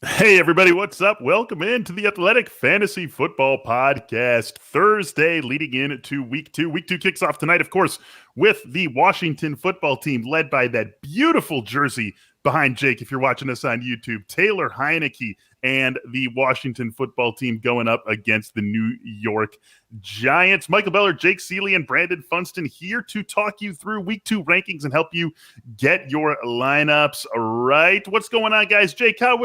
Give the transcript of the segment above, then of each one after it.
Hey, everybody, what's up? Welcome into the Athletic Fantasy Football Podcast. Thursday leading into week two. Week two kicks off tonight, of course, with the Washington football team led by that beautiful jersey behind Jake. If you're watching us on YouTube, Taylor Heineke and the Washington football team going up against the New York Giants. Michael Beller, Jake Seeley, and Brandon Funston here to talk you through week two rankings and help you get your lineups right. What's going on, guys? Jake, how'd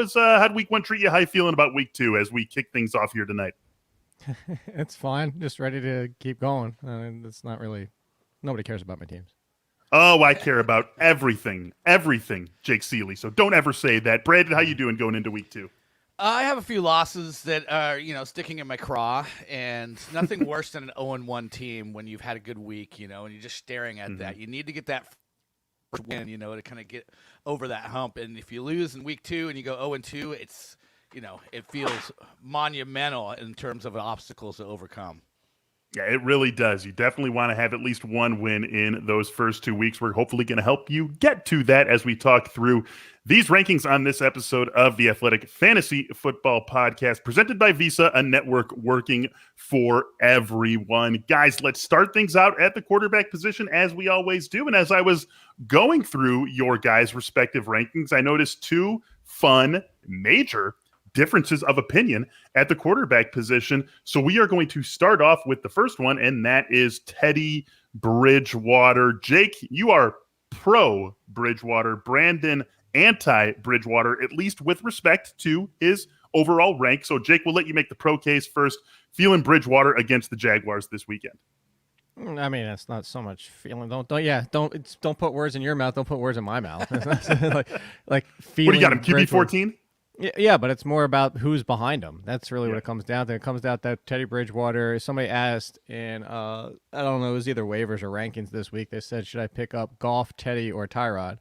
week one treat you? How you feeling about week two as we kick things off here tonight? It's fine. Just ready to keep going. It's not really, nobody cares about my teams. Oh, I care about everything, Jake Seeley. So don't ever say that. Brandon, how you doing going into week two? I have a few losses that are, sticking in my craw, and nothing worse than an 0-1 team when you've had a good week, and you're just staring at that. You need to get that win, to kind of get over that hump. And if you lose in week two and you go 0-2, it's, it feels monumental in terms of obstacles to overcome. Yeah, it really does. You definitely want to have at least one win in those first 2 weeks. We're hopefully going to help you get to that as we talk through these rankings on this episode of the Athletic Fantasy Football Podcast, presented by Visa, a network working for everyone. Guys, let's start things out at the quarterback position as we always do. And as I was going through your guys' respective rankings, I noticed two fun, major differences of opinion at the quarterback position. So we are going to start off with the first one, and that is Teddy Bridgewater. Jake, you are pro Bridgewater. Brandon, anti Bridgewater, at least with respect to his overall rank. So Jake, we'll let you make the pro case first. Feeling Bridgewater against the Jaguars this weekend. I mean, it's not so much feeling. Don't put words in your mouth. Don't put words in my mouth. like feeling. What do you got him? QB 14? Yeah, but it's more about who's behind him. That's really what it comes down to. It comes down to Teddy Bridgewater. Somebody asked in, I don't know, it was either waivers or rankings this week. They said, should I pick up Goff, Teddy, or Tyrod?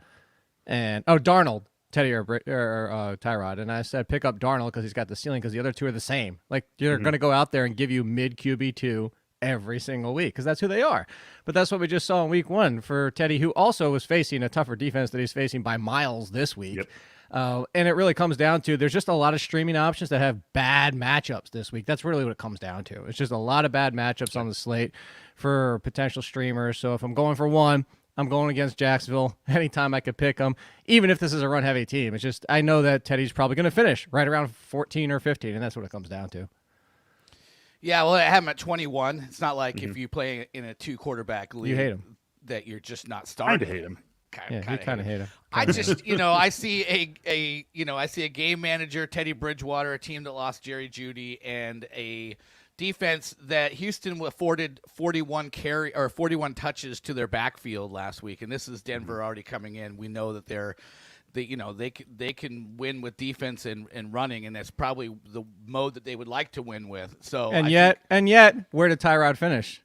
And, Darnold, Teddy, or Tyrod. And I said, pick up Darnold because he's got the ceiling because the other two are the same. Like, you're going to go out there and give you mid QB2 every single week because that's who they are. But that's what we just saw in week one for Teddy, who also was facing a tougher defense that he's facing by miles this week. Yep. And it really comes down to there's just a lot of streaming options that have bad matchups this week. That's really what it comes down to. It's just a lot of bad matchups on the slate for potential streamers. So if I'm going for one, I'm going against Jacksonville anytime I could pick them, even if this is a run-heavy team. It's just I know that Teddy's probably going to finish right around 14 or 15, and that's what it comes down to. Yeah, well, I have him at 21. It's not like if you play in a two-quarterback league you hate him. that you're just not starting. I hate him. You kind of hate him. I just, I see a game manager, Teddy Bridgewater, a team that lost Jerry Jeudy, and a defense that Houston afforded 41 touches to their backfield last week, and this is Denver already coming in. We know that they can win with defense and running, and that's probably the mode that they would like to win with. So and yet, where did Tyrod finish?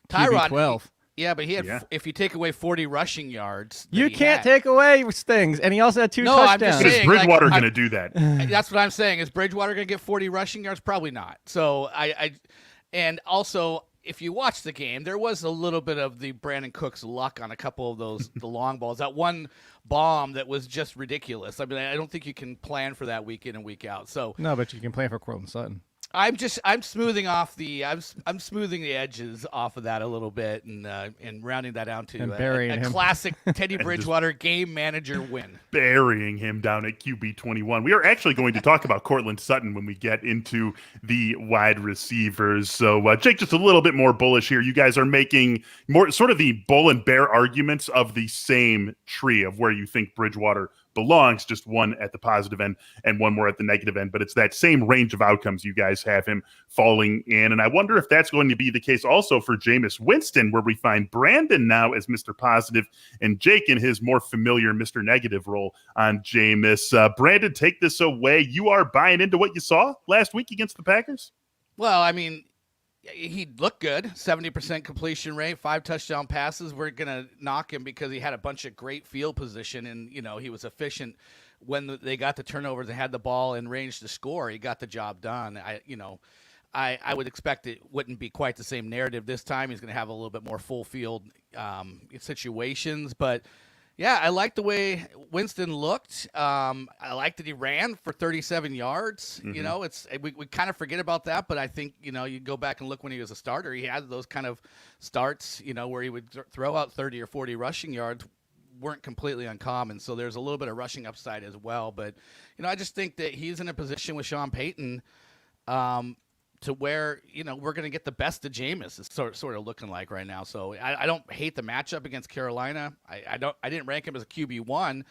Tyrod 12. Yeah, but he had. If you take away 40 rushing yards, you can't take away things, and he also had two touchdowns. I'm just saying, is Bridgewater going to do that? That's what I'm saying. Is Bridgewater going to get 40 rushing yards? Probably not. So and also if you watch the game, there was a little bit of the Brandon Cooks luck on a couple of the long balls. That one bomb that was just ridiculous. I mean, I don't think you can plan for that week in and week out. So no, but you can plan for Courtland Sutton. I'm smoothing off I'm smoothing the edges off of that a little bit and rounding that down to a classic Teddy Bridgewater game manager win. Burying him down at QB 21. We are actually going to talk about Courtland Sutton when we get into the wide receivers. So Jake, just a little bit more bullish here. You guys are making more sort of the bull and bear arguments of the same tree of where you think Bridgewater belongs, just one at the positive end and one more at the negative end, but it's that same range of outcomes you guys have him falling in. And I wonder if that's going to be the case also for Jameis Winston, where we find Brandon now as Mr. Positive and Jake in his more familiar Mr. Negative role on Jameis. Brandon, take this away. You are buying into what you saw last week against the Packers? Well, I mean, he looked good, 70% completion rate, 5 touchdown passes. We're going to knock him because he had a bunch of great field position, and, he was efficient when they got the turnovers and had the ball in range to score. He got the job done. I would expect it wouldn't be quite the same narrative this time. He's going to have a little bit more full field situations, but Yeah, I like the way Winston looked. I like that he ran for 37 yards. Mm-hmm. You know, we kind of forget about that, but I think, you know, you go back and look when he was a starter, he had those kind of starts, you know, where he would throw out 30 or 40 rushing yards, weren't completely uncommon. So there's a little bit of rushing upside as well. But, you know, I just think that he's in a position with Sean Payton to where, you know, we're going to get the best of Jameis is sort of looking like right now. So I don't hate the matchup against Carolina. I didn't rank him as a QB1,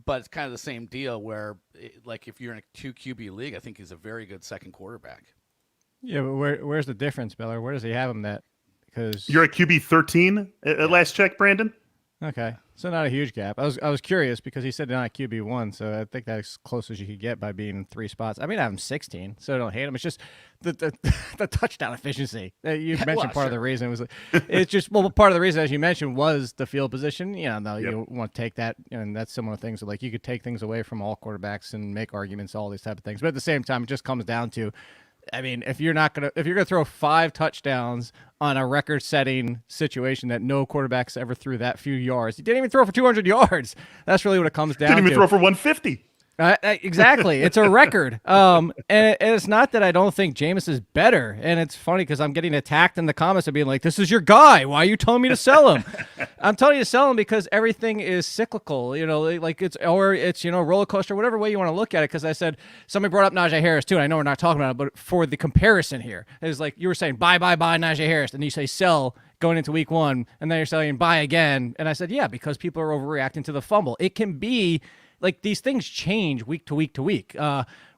but it's kind of the same deal where, like, if you're in a 2 QB league, I think he's a very good second quarterback. Yeah, but where's the difference, Miller? Where does he have him at? Because You're a QB 13 at last check, Brandon. Okay, so not a huge gap. I was curious because he said not QB1, so I think that's as close as you could get by being 3 spots. I mean, I have him 16, so I don't hate him. It's just the touchdown efficiency. You mentioned part of the reason was it's just part of the reason, as you mentioned, was the field position. You know, you want to take that, and that's similar things. So, like, you could take things away from all quarterbacks and make arguments, all these type of things. But at the same time, it just comes down to, I mean, if you're gonna throw 5 touchdowns on a record-setting situation that no quarterbacks ever threw that few yards, he didn't even throw for 200 yards. That's really what it comes down to. Didn't even throw for 150. Exactly. It's a record. And it's not that I don't think Jameis is better. And it's funny because I'm getting attacked in the comments of being like, this is your guy. Why are you telling me to sell him? I'm telling you to sell him because everything is cyclical, you know, like it's, you know, roller coaster, whatever way you want to look at it. Because I said, somebody brought up Najee Harris too. And I know we're not talking about it, but for the comparison here, it's like you were saying, buy Najee Harris. And you say sell going into week 1. And then you're saying buy again. And I said, yeah, because people are overreacting to the fumble. It can be, like, these things change week to week to week.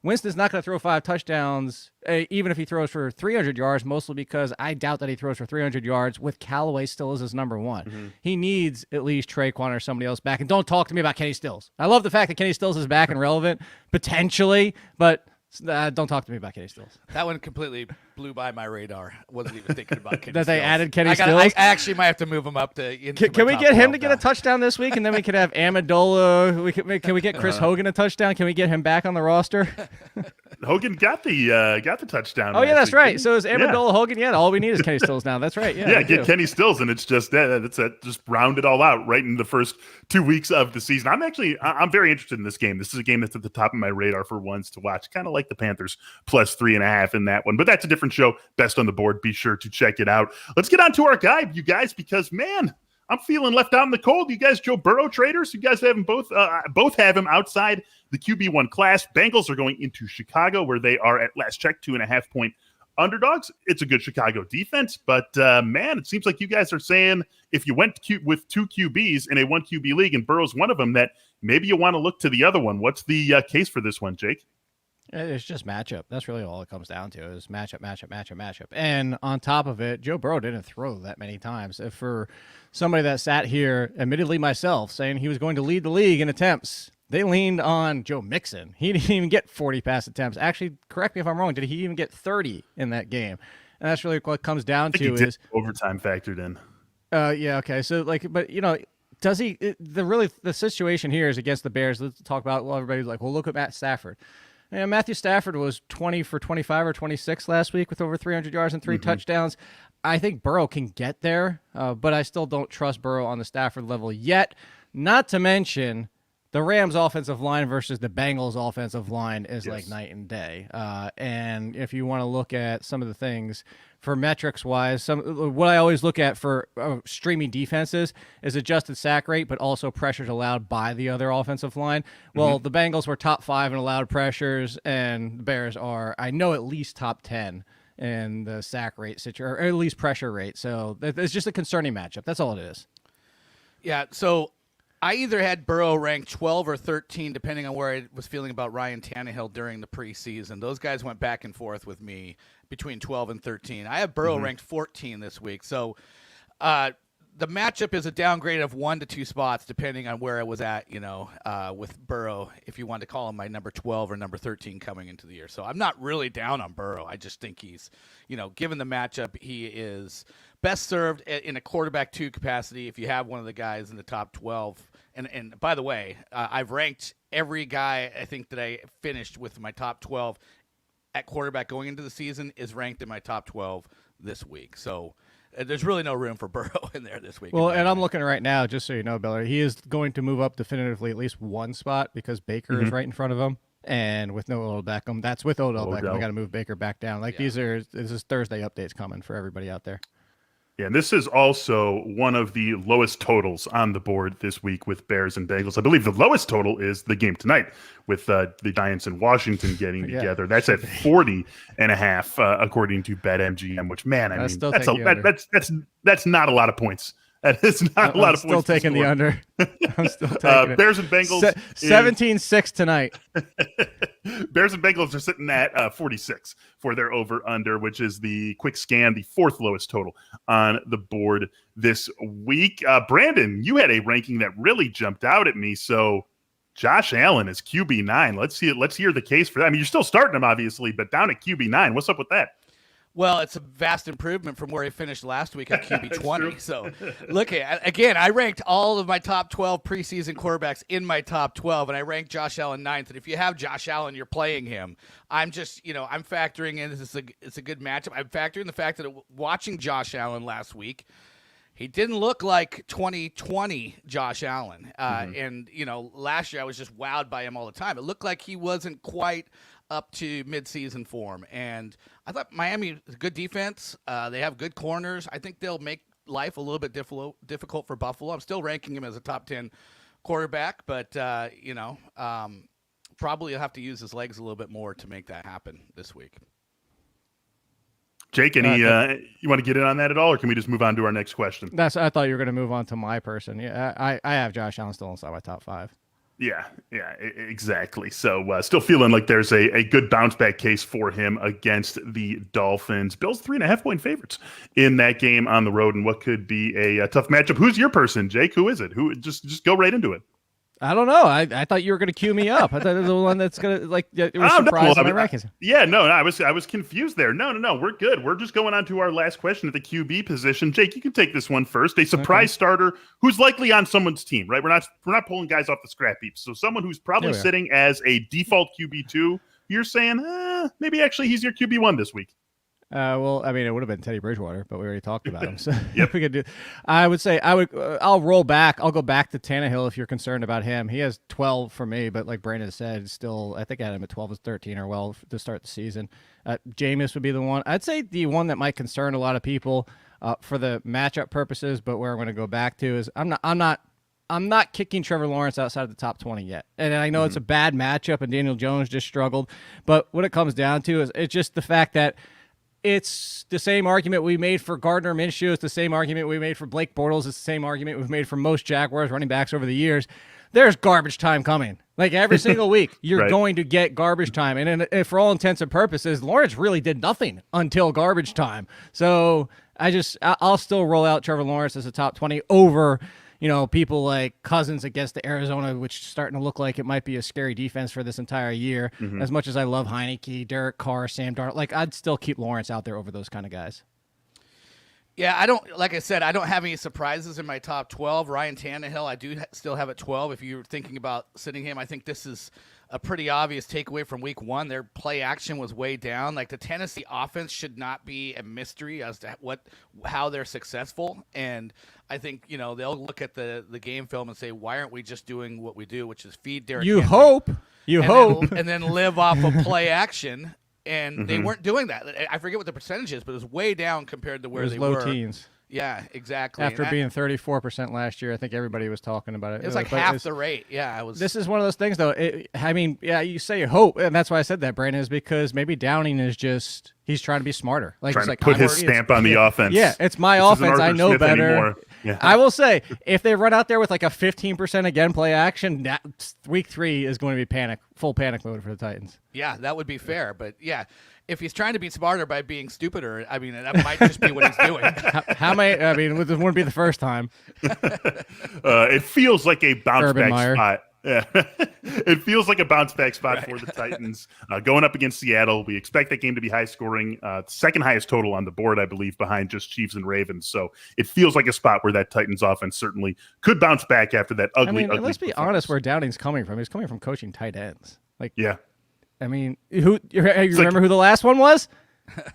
Winston's not going to throw 5 touchdowns, even if he throws for 300 yards, mostly because I doubt that he throws for 300 yards with Callaway still as his number 1. Mm-hmm. He needs at least Traquan or somebody else back. And don't talk to me about Kenny Stills. I love the fact that Kenny Stills is back and relevant, potentially, but don't talk to me about Kenny Stills. That one completely blew by my radar. Wasn't even thinking about Kenny that Stills. They added Kenny Stills? I actually might have to move him up to. Can we get him to get a touchdown this week, and then we could have Amendola? Can we get Chris Hogan a touchdown? Can we get him back on the roster? Hogan got the touchdown. Oh yeah, that's right. So is Amendola Hogan? Yeah, all we need is Kenny Stills now. That's right. Yeah, get Kenny Stills, and it's just just round it all out right in the first 2 weeks of the season. I'm very interested in this game. This is a game that's at the top of my radar for ones to watch. Kind of like the Panthers plus 3.5 in that one, but that's a different show. Best on the board. Be sure to check it out. Let's get on to our guy, you guys, because man, I'm feeling left out in the cold. You guys, Joe Burrow traitors. You guys have him both have him outside the QB1 class. Bengals are going into Chicago, where they are at last check 2.5 point underdogs. It's a good Chicago defense, but man, it seems like you guys are saying if you went with 2 QBs in a 1 QB league and Burrow's one of them, that maybe you want to look to the other one. What's the case for this one, Jake? It's just matchup. That's really all it comes down to is matchup. And on top of it, Joe Burrow didn't throw that many times. For somebody that sat here, admittedly myself, saying he was going to lead the league in attempts, they leaned on Joe Mixon. He didn't even get 40 pass attempts. Actually, correct me if I'm wrong. Did he even get 30 in that game? And that's really what it comes down to is overtime factored in. Yeah, okay. So, like, but, you know, does he – the situation here is against the Bears. Let's talk about – well, everybody's like, well, look at Matt Stafford. And Matthew Stafford was 20 for 25 or 26 last week with over 300 yards and 3 touchdowns. I think Burrow can get there, but I still don't trust Burrow on the Stafford level yet. Not to mention the Rams' offensive line versus the Bengals' offensive line is like night and day. And if you want to look at some of the things for metrics-wise, what I always look at for streaming defenses is adjusted sack rate, but also pressures allowed by the other offensive line. Well, the Bengals were top 5 in allowed pressures, and the Bears are, I know, at least top 10 in the sack rate, or at least pressure rate. So it's just a concerning matchup. That's all it is. Yeah, so I either had Burrow ranked 12 or 13, depending on where I was feeling about Ryan Tannehill during the preseason. Those guys went back and forth with me between 12 and 13. I have Burrow ranked 14 this week. So the matchup is a downgrade of 1 to 2 spots, depending on where I was at, with Burrow, if you want to call him my number 12 or number 13 coming into the year. So I'm not really down on Burrow. I just think he's, given the matchup, he is best served in a quarterback 2 capacity if you have one of the guys in the top 12. And by the way, I've ranked every guy I think that I finished with my top 12 at quarterback going into the season is ranked in my top 12 this week. So There's really no room for Burrow in there this week. Well, and I'm looking right now, just so you know, Biller, he is going to move up definitively at least one spot because Baker is right in front of him. And with no Odell Beckham, that's with Odell Beckham. We got to move Baker back down. This is Thursday updates coming for everybody out there. Yeah, and this is also one of the lowest totals on the board this week with Bears and Bengals. I believe the lowest total is the game tonight with the Giants and Washington getting together. That's at 40.5 according to BetMGM. Which, man, I mean, that's not a lot of points. That is not a lot of points. Still taking the under. I'm still taking it. Bears and Bengals 17-6 tonight. Bears and Bengals are sitting at 46 for their over-under, which is the quick scan, the fourth lowest total on the board this week. Brandon, you had a ranking that really jumped out at me. So Josh Allen is QB9. Let's hear the case for that. I mean, you're still starting him, obviously, but down at QB9. What's up with that? Well, it's a vast improvement from where he finished last week at QB 20. So, look, again, I ranked all of my top 12 preseason quarterbacks in my top 12, and I ranked Josh Allen 9th. And if you have Josh Allen, you're playing him. I'm just, I'm factoring in it's a good matchup. I'm factoring the fact that watching Josh Allen last week, he didn't look like 2020 Josh Allen. And, last year I was just wowed by him all the time. It looked like he wasn't quite up to midseason form. And I thought Miami is a good defense. They have good corners. I think they'll make life a little bit difficult for Buffalo. I'm still ranking him as a top 10 quarterback, but, probably you'll have to use his legs a little bit more to make that happen this week. Jake, you want to get in on that at all, or can we just move on to our next question? I thought you were going to move on to my person. Yeah, I have Josh Allen still inside my top 5. Yeah, exactly. So still feeling like there's a good bounce back case for him against the Dolphins. Bills 3.5-point favorites in that game on the road, and what could be a tough matchup. Who's your person, Jake? Who is it? Who just go right into it. I don't know. I thought you were going to cue me up. I thought it was the one that's going to it was surprised in my rankings. I was confused there. No, we're good. We're just going on to our last question at the QB position. Jake, you can take this one first. A surprise starter who's likely on someone's team, right? We're not pulling guys off the scrap heap. So someone who's probably sitting as a default QB2. You're saying maybe actually he's your QB1 this week. Well, I mean, it would have been Teddy Bridgewater, but we already talked about him. So if we could do, I would say I'll roll back. I'll go back to Tannehill if you're concerned about him. He has 12 for me, but like Brandon said, still, I think I had him at 12 as 13 or well to start the season. Jameis would be the one. I'd say the one that might concern a lot of people for the matchup purposes, but where I'm going to go back to is I'm not kicking Trevor Lawrence outside of the top 20 yet. And I know it's a bad matchup and Daniel Jones just struggled, but what it comes down to is it's just the fact that it's the same argument we made for Gardner Minshew. It's the same argument we made for Blake Bortles. It's the same argument we've made for most Jaguars running backs over the years. There's garbage time coming. Like every single week, you're going to get garbage time. And for all intents and purposes, Lawrence really did nothing until garbage time. So I'll still roll out Trevor Lawrence as a top 20 over people like Cousins against the Arizona, which is starting to look like it might be a scary defense for this entire year. As much as I love Heineke, Derek Carr, Sam Darnold, I'd still keep Lawrence out there over those kind of guys. Yeah, like I said, I don't have any surprises in my top 12. Ryan Tannehill, I do still have at 12. If you're thinking about sitting him, I think this is a pretty obvious takeaway from week 1. Their play action was way down. Like the Tennessee offense should not be a mystery as to how they're successful. And I think, they'll look at the game film and say, why aren't we just doing what we do, which is feed Derrick Henry? You hope. And then live off of play action. And they weren't doing that. I forget what the percentage is, but it was way down compared to where they were. Low teens. Yeah, exactly. After being 34% last year, I think everybody was talking about it. It was like half the rate. Yeah, it was. This is one of those things, though. You say hope, and that's why I said that, Brandon, is because maybe Downing is just he's trying to be smarter. Trying to put his stamp on the offense. Yeah, it's my offense. I know better. Yeah. I will say, if they run out there with like a 15% again play action, week 3 is going to be full panic mode for the Titans. Yeah, that would be fair. But yeah, if he's trying to be smarter by being stupider, I mean, that might just be what he's doing. How many? I mean, it wouldn't be the first time. It feels like a bounce back spot. Yeah, it feels like a bounce back spot for the Titans going up against Seattle. We expect that game to be high scoring, second highest total on the board, I believe, behind just Chiefs and Ravens. So it feels like a spot where that Titans offense certainly could bounce back after that ugly. Let's be honest, where Downing's coming from. He's coming from coaching tight ends. Yeah. I mean, who? You remember who the last one was?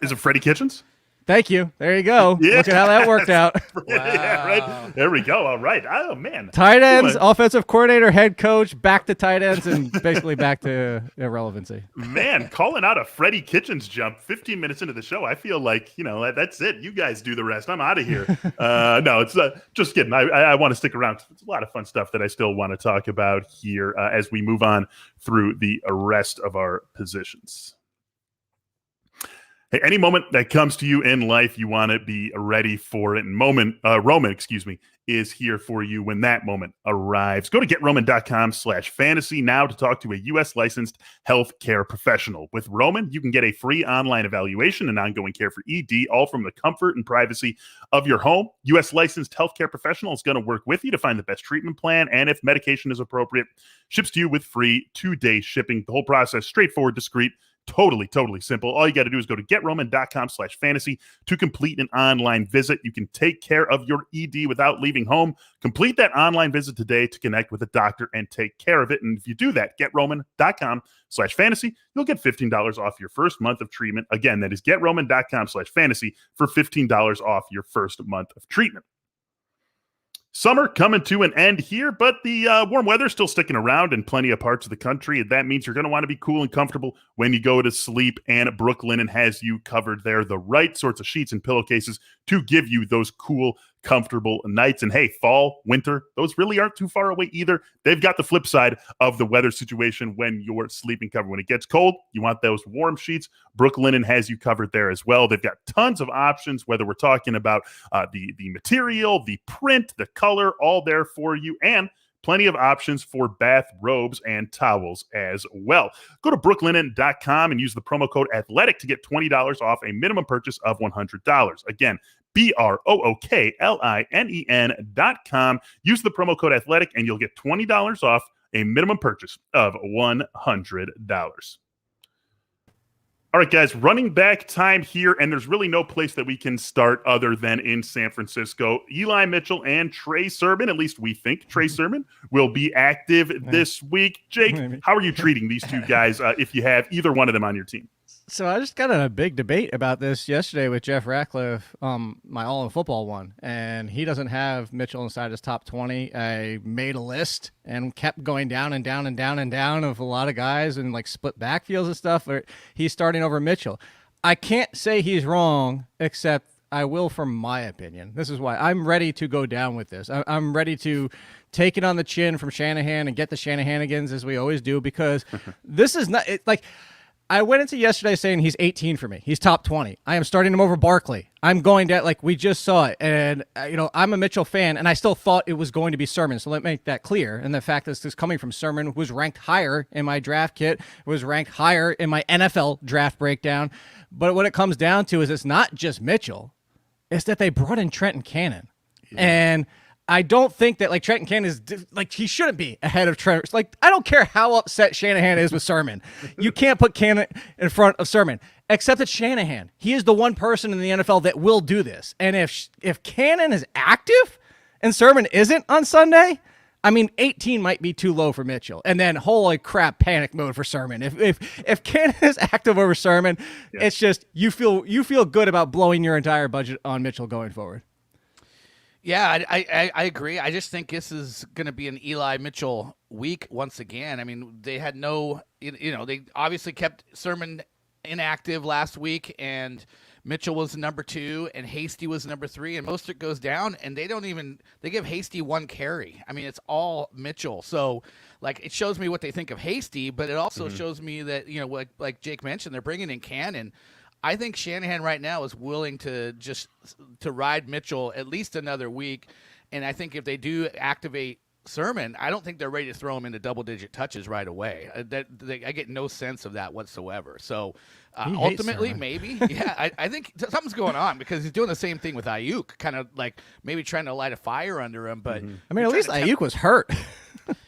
Is it Freddie Kitchens? Thank you. There you go. Yeah. Look at how that worked out. Yeah, right. There we go. All right. Oh, man. Tight ends, offensive coordinator, head coach, back to tight ends, and basically back to irrelevancy. Man, calling out a Freddie Kitchens jump 15 minutes into the show. I feel like, that's it. You guys do the rest. I'm out of here. No, it's just kidding. I want to stick around. It's a lot of fun stuff that I still want to talk about here as we move on through the rest of our positions. Hey, any moment that comes to you in life, you want to be ready for it. And Roman, is here for you when that moment arrives. Go to GetRoman.com/fantasy now to talk to a U.S. licensed healthcare professional. With Roman, you can get a free online evaluation and ongoing care for ED, all from the comfort and privacy of your home. U.S. licensed healthcare professional is going to work with you to find the best treatment plan, and if medication is appropriate, ships to you with free 2-day shipping. The whole process straightforward, discreet, totally simple. All you got to do is go to GetRoman.com/fantasy to complete an online visit. You can take care of your ED without leaving home. Complete that online visit today to connect with a doctor and take care of it. And if you do that, GetRoman.com/fantasy, you'll get $15 off your first month of treatment. Again, that is GetRoman.com/fantasy for $15 off your first month of treatment. Summer coming to an end here, but the warm weather is still sticking around in plenty of parts of the country. That means you're going to want to be cool and comfortable when you go to sleep, and Brooklinen has you covered there. The right sorts of sheets and pillowcases to give you those cool, comfortable nights. And hey, fall, winter, those really aren't too far away either. They've got the flip side of the weather situation when you're sleeping covered. When it gets cold, you want those warm sheets. Brooklinen has you covered there as well. They've got tons of options, whether we're talking about the material, the print, the color, all there for you, and plenty of options for bath robes and towels as well. Go to brooklinen.com and use the promo code ATHLETIC to get $20 off a minimum purchase of $100. Again, BROOKLINEN.com. Use the promo code ATHLETIC and you'll get $20 off a minimum purchase of $100. All right, guys, running back time here, and there's really no place that we can start other than in San Francisco. Eli Mitchell and Trey Sermon, at least we think Trey Sermon, will be active this week. Jake, how are you treating these two guys if you have either one of them on your team? So I just got in a big debate about this yesterday with Jeff Ratcliffe, my All in Football one, and he doesn't have Mitchell inside his top 20. I made a list and kept going down and down and down and down of a lot of guys and like split backfields and stuff. Or he's starting over Mitchell. I can't say he's wrong, except I will from my opinion. This is why I'm ready to go down with this. I'm ready to take it on the chin from Shanahan and get the Shanahanigans as we always do, because this is not like. I went into yesterday saying he's 18 for me. He's top 20. I am starting him over Barkley. I'm going down, like we just saw it. And, I'm a Mitchell fan, and I still thought it was going to be Sermon. So let me make that clear. And the fact that this is coming from Sermon, was ranked higher in my draft kit, was ranked higher in my NFL draft breakdown. But what it comes down to is it's not just Mitchell. It's that they brought in Trenton Cannon. Yeah. And I don't think that Trenton Cannon is he shouldn't be ahead of Trevor. I don't care how upset Shanahan is with Sermon. You can't put Cannon in front of Sermon, except it's Shanahan. He is the one person in the NFL that will do this. And if Cannon is active and Sermon isn't on Sunday, 18 might be too low for Mitchell. And then holy crap, panic mode for Sermon. If Cannon is active over Sermon, It's just you feel good about blowing your entire budget on Mitchell going forward. Yeah, I agree. I just think this is going to be an Eli Mitchell week once again. They had they obviously kept Sermon inactive last week, and Mitchell was number 2, and Hasty was number 3, and Mostert goes down, and they give Hasty 1 carry. It's all Mitchell. So, it shows me what they think of Hasty, but it also shows me that, like Jake mentioned, they're bringing in Cannon. I think Shanahan right now is willing to ride Mitchell at least another week, and I think if they do activate Sermon, I don't think they're ready to throw him into double-digit touches right away. I get no sense of that whatsoever. So ultimately, maybe, I think something's going on, because he's doing the same thing with Ayuk, kind of maybe trying to light a fire under him. But at least Ayuk was hurt.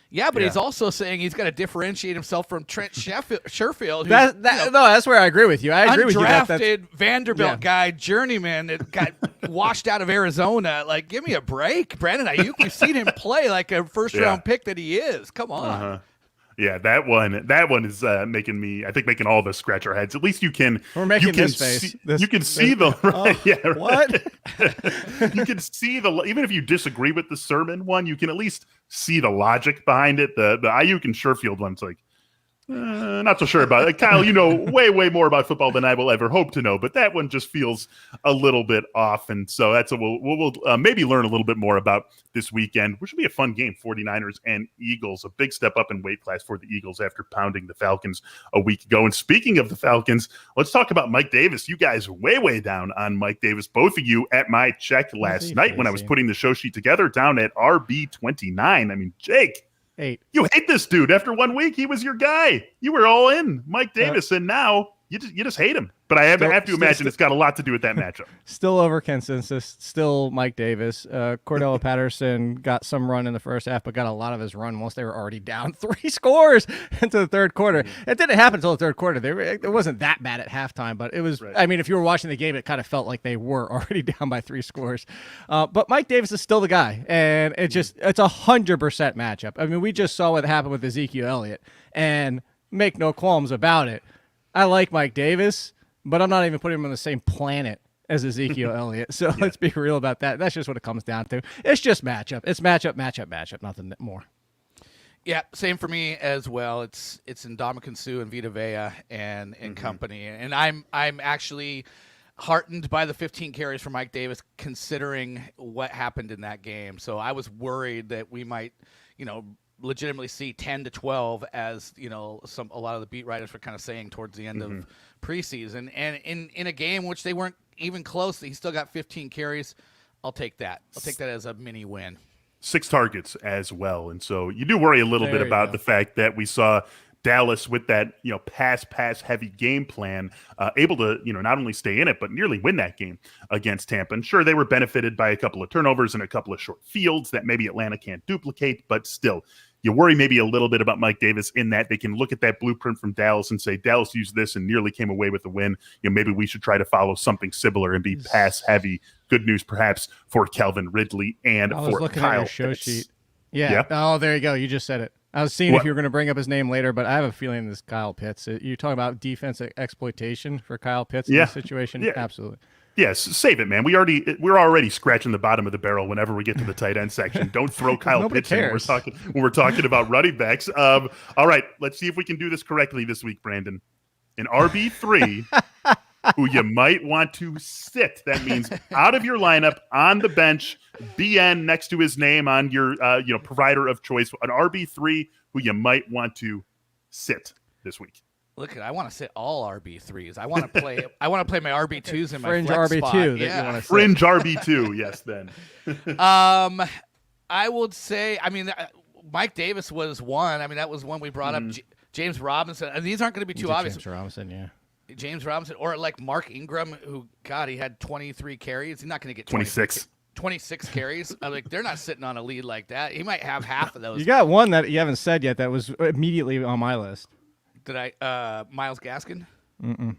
Yeah, but he's also saying he's got to differentiate himself from Trent Sherfield. That's where I agree with you. I agree with you. Undrafted Vanderbilt guy, journeyman that got washed out of Arizona. Give me a break. Brandon Ayuk, we've seen him play like a first-round pick that he is. Come on. Yeah, that one is making all of us scratch our heads. At least you can. We're making you can this face. See, you can see the right, yeah. Right. What? You can see even if you disagree with the sermon one, you can at least see the logic behind it. The Ayuk and Sherfield one's like, not so sure about it. Kyle, you know way more about football than I will ever hope to know, but that one just feels a little bit off. And so that's we'll maybe learn a little bit more about this weekend, which will be a fun game. 49ers and Eagles, a big step up in weight class for the Eagles after pounding the Falcons a week ago. And speaking of the Falcons, let's talk about Mike Davis. You guys way down on Mike Davis, both of you at my check last night when I was putting the show sheet together, down at RB29. I mean, Jake. 8. You hate this dude. After 1 week, he was your guy. You were all in Mike Davis, and now you just hate him. But I have to imagine it's got a lot to do with that matchup. Still over consensus. Still Mike Davis. Cordell Patterson got some run in the first half, but got a lot of his run once they were already down 3 scores into the third quarter. It didn't happen until the third quarter. It wasn't that bad at halftime, but it was. Right. I mean, if you were watching the game, it kind of felt like they were already down by 3 scores. But Mike Davis is still the guy, and it's a 100% matchup. I mean, we just saw what happened with Ezekiel Elliott, and make no qualms about it. I like Mike Davis, but I'm not even putting him on the same planet as Ezekiel Elliott. So let's be real about that. That's just what it comes down to. It's just matchup. It's matchup, nothing more. Yeah, same for me as well. It's Ndamukong Suh and Vita Vea and company. And I'm actually heartened by the 15 carries for Mike Davis, considering what happened in that game. So I was worried that we might, legitimately see 10 to 12 as a lot of the beat writers were kind of saying towards the end of preseason, and in a game which they weren't even close, he still got 15 carries. I'll take that as a mini win. 6 targets as well. And so you do worry a little bit about the fact that we saw Dallas with that pass heavy game plan, able to not only stay in it but nearly win that game against Tampa. And sure, they were benefited by a couple of turnovers and a couple of short fields that maybe Atlanta can't duplicate, but still, you worry maybe a little bit about Mike Davis in that they can look at that blueprint from Dallas and say, Dallas used this and nearly came away with a win. Maybe we should try to follow something similar and be pass heavy. Good news perhaps for Calvin Ridley and for Kyle at your show Pitts. sheet. Yeah. Oh, there you go. You just said it. I was seeing if you were going to bring up his name later, but I have a feeling this Kyle Pitts. You're talking about defensive exploitation for Kyle Pitts in this situation? Yeah. Absolutely. Yes, save it, man. We're already scratching the bottom of the barrel whenever we get to the tight end section. Don't throw Kyle Pitts in when we're talking about running backs. All right, let's see if we can do this correctly this week, Brandon. An RB3 who you might want to sit. That means out of your lineup, on the bench, BN next to his name on your provider of choice. An RB3 who you might want to sit this week. Look, I want to sit all RB3s. I want to play. I want to play my RB2s in my fringe flex RB2. spot. That yeah. you want to fringe RB2. Yes, Ben. I would say. I mean, Mike Davis was one. I mean, that was one we brought up. James Robinson. And these aren't going to be too obvious. James Robinson, yeah. James Robinson, or like Mark Ingram, who he had 23 carries. He's not going to get 26. 26 carries. Like, they're not sitting on a lead like that. He might have half of those. You got one that you haven't said yet that was immediately on my list. Did I? Myles Gaskin? Mm-mm.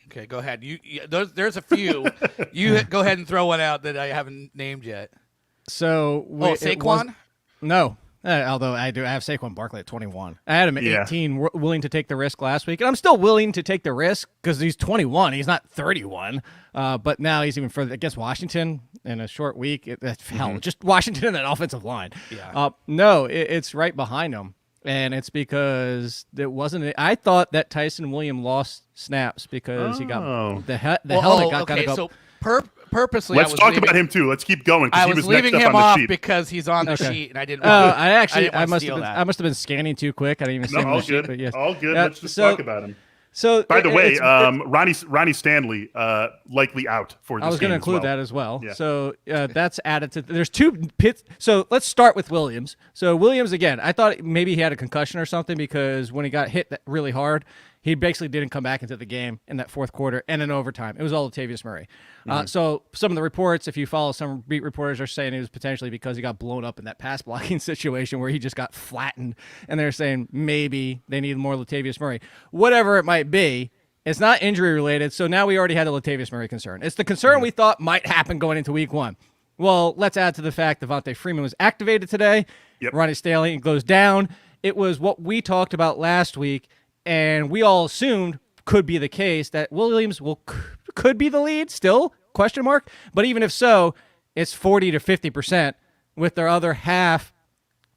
Okay, go ahead. There's a few. You go ahead and throw one out that I haven't named yet. So, Saquon? No. Although I have Saquon Barkley at 21. I had him at 18, willing to take the risk last week. And I'm still willing to take the risk because he's 21. He's not 31. But now he's even further against Washington in a short week. Hell, just Washington and that offensive line. Yeah. No, it's right behind him. And it's because it wasn't. I thought that Tyson Williams lost snaps because he got the helmet got okay, up. So purposely, let's talk about him too. Let's keep going. I was leaving him off because he's on the sheet, and I didn't. I must have been scanning too quick. I didn't even see the sheet. But yes. All good. Let's just talk about him. So, by the way, Ronnie Stanley likely out for this game. I was going to include that as well. Yeah. So that's added to. There's 2 pits. So let's start with Williams. So Williams again. I thought maybe he had a concussion or something because when he got hit really hard, he basically didn't come back into the game in that fourth quarter and in overtime. It was all Latavius Murray. So some of the reports, if you follow some beat reporters, are saying it was potentially because he got blown up in that pass blocking situation where he just got flattened. And they're saying maybe they need more Latavius Murray. Whatever it might be, it's not injury related. So now we already had a Latavius Murray concern. It's the concern we thought might happen going into week 1. Well, let's add to the fact Devontae Freeman was activated today. Yep. Ronnie Stanley goes down. it was what we talked about last week, and we all assumed could be the case that Williams could be the lead still, question mark. But even if so, it's 40 to 50% with their other half,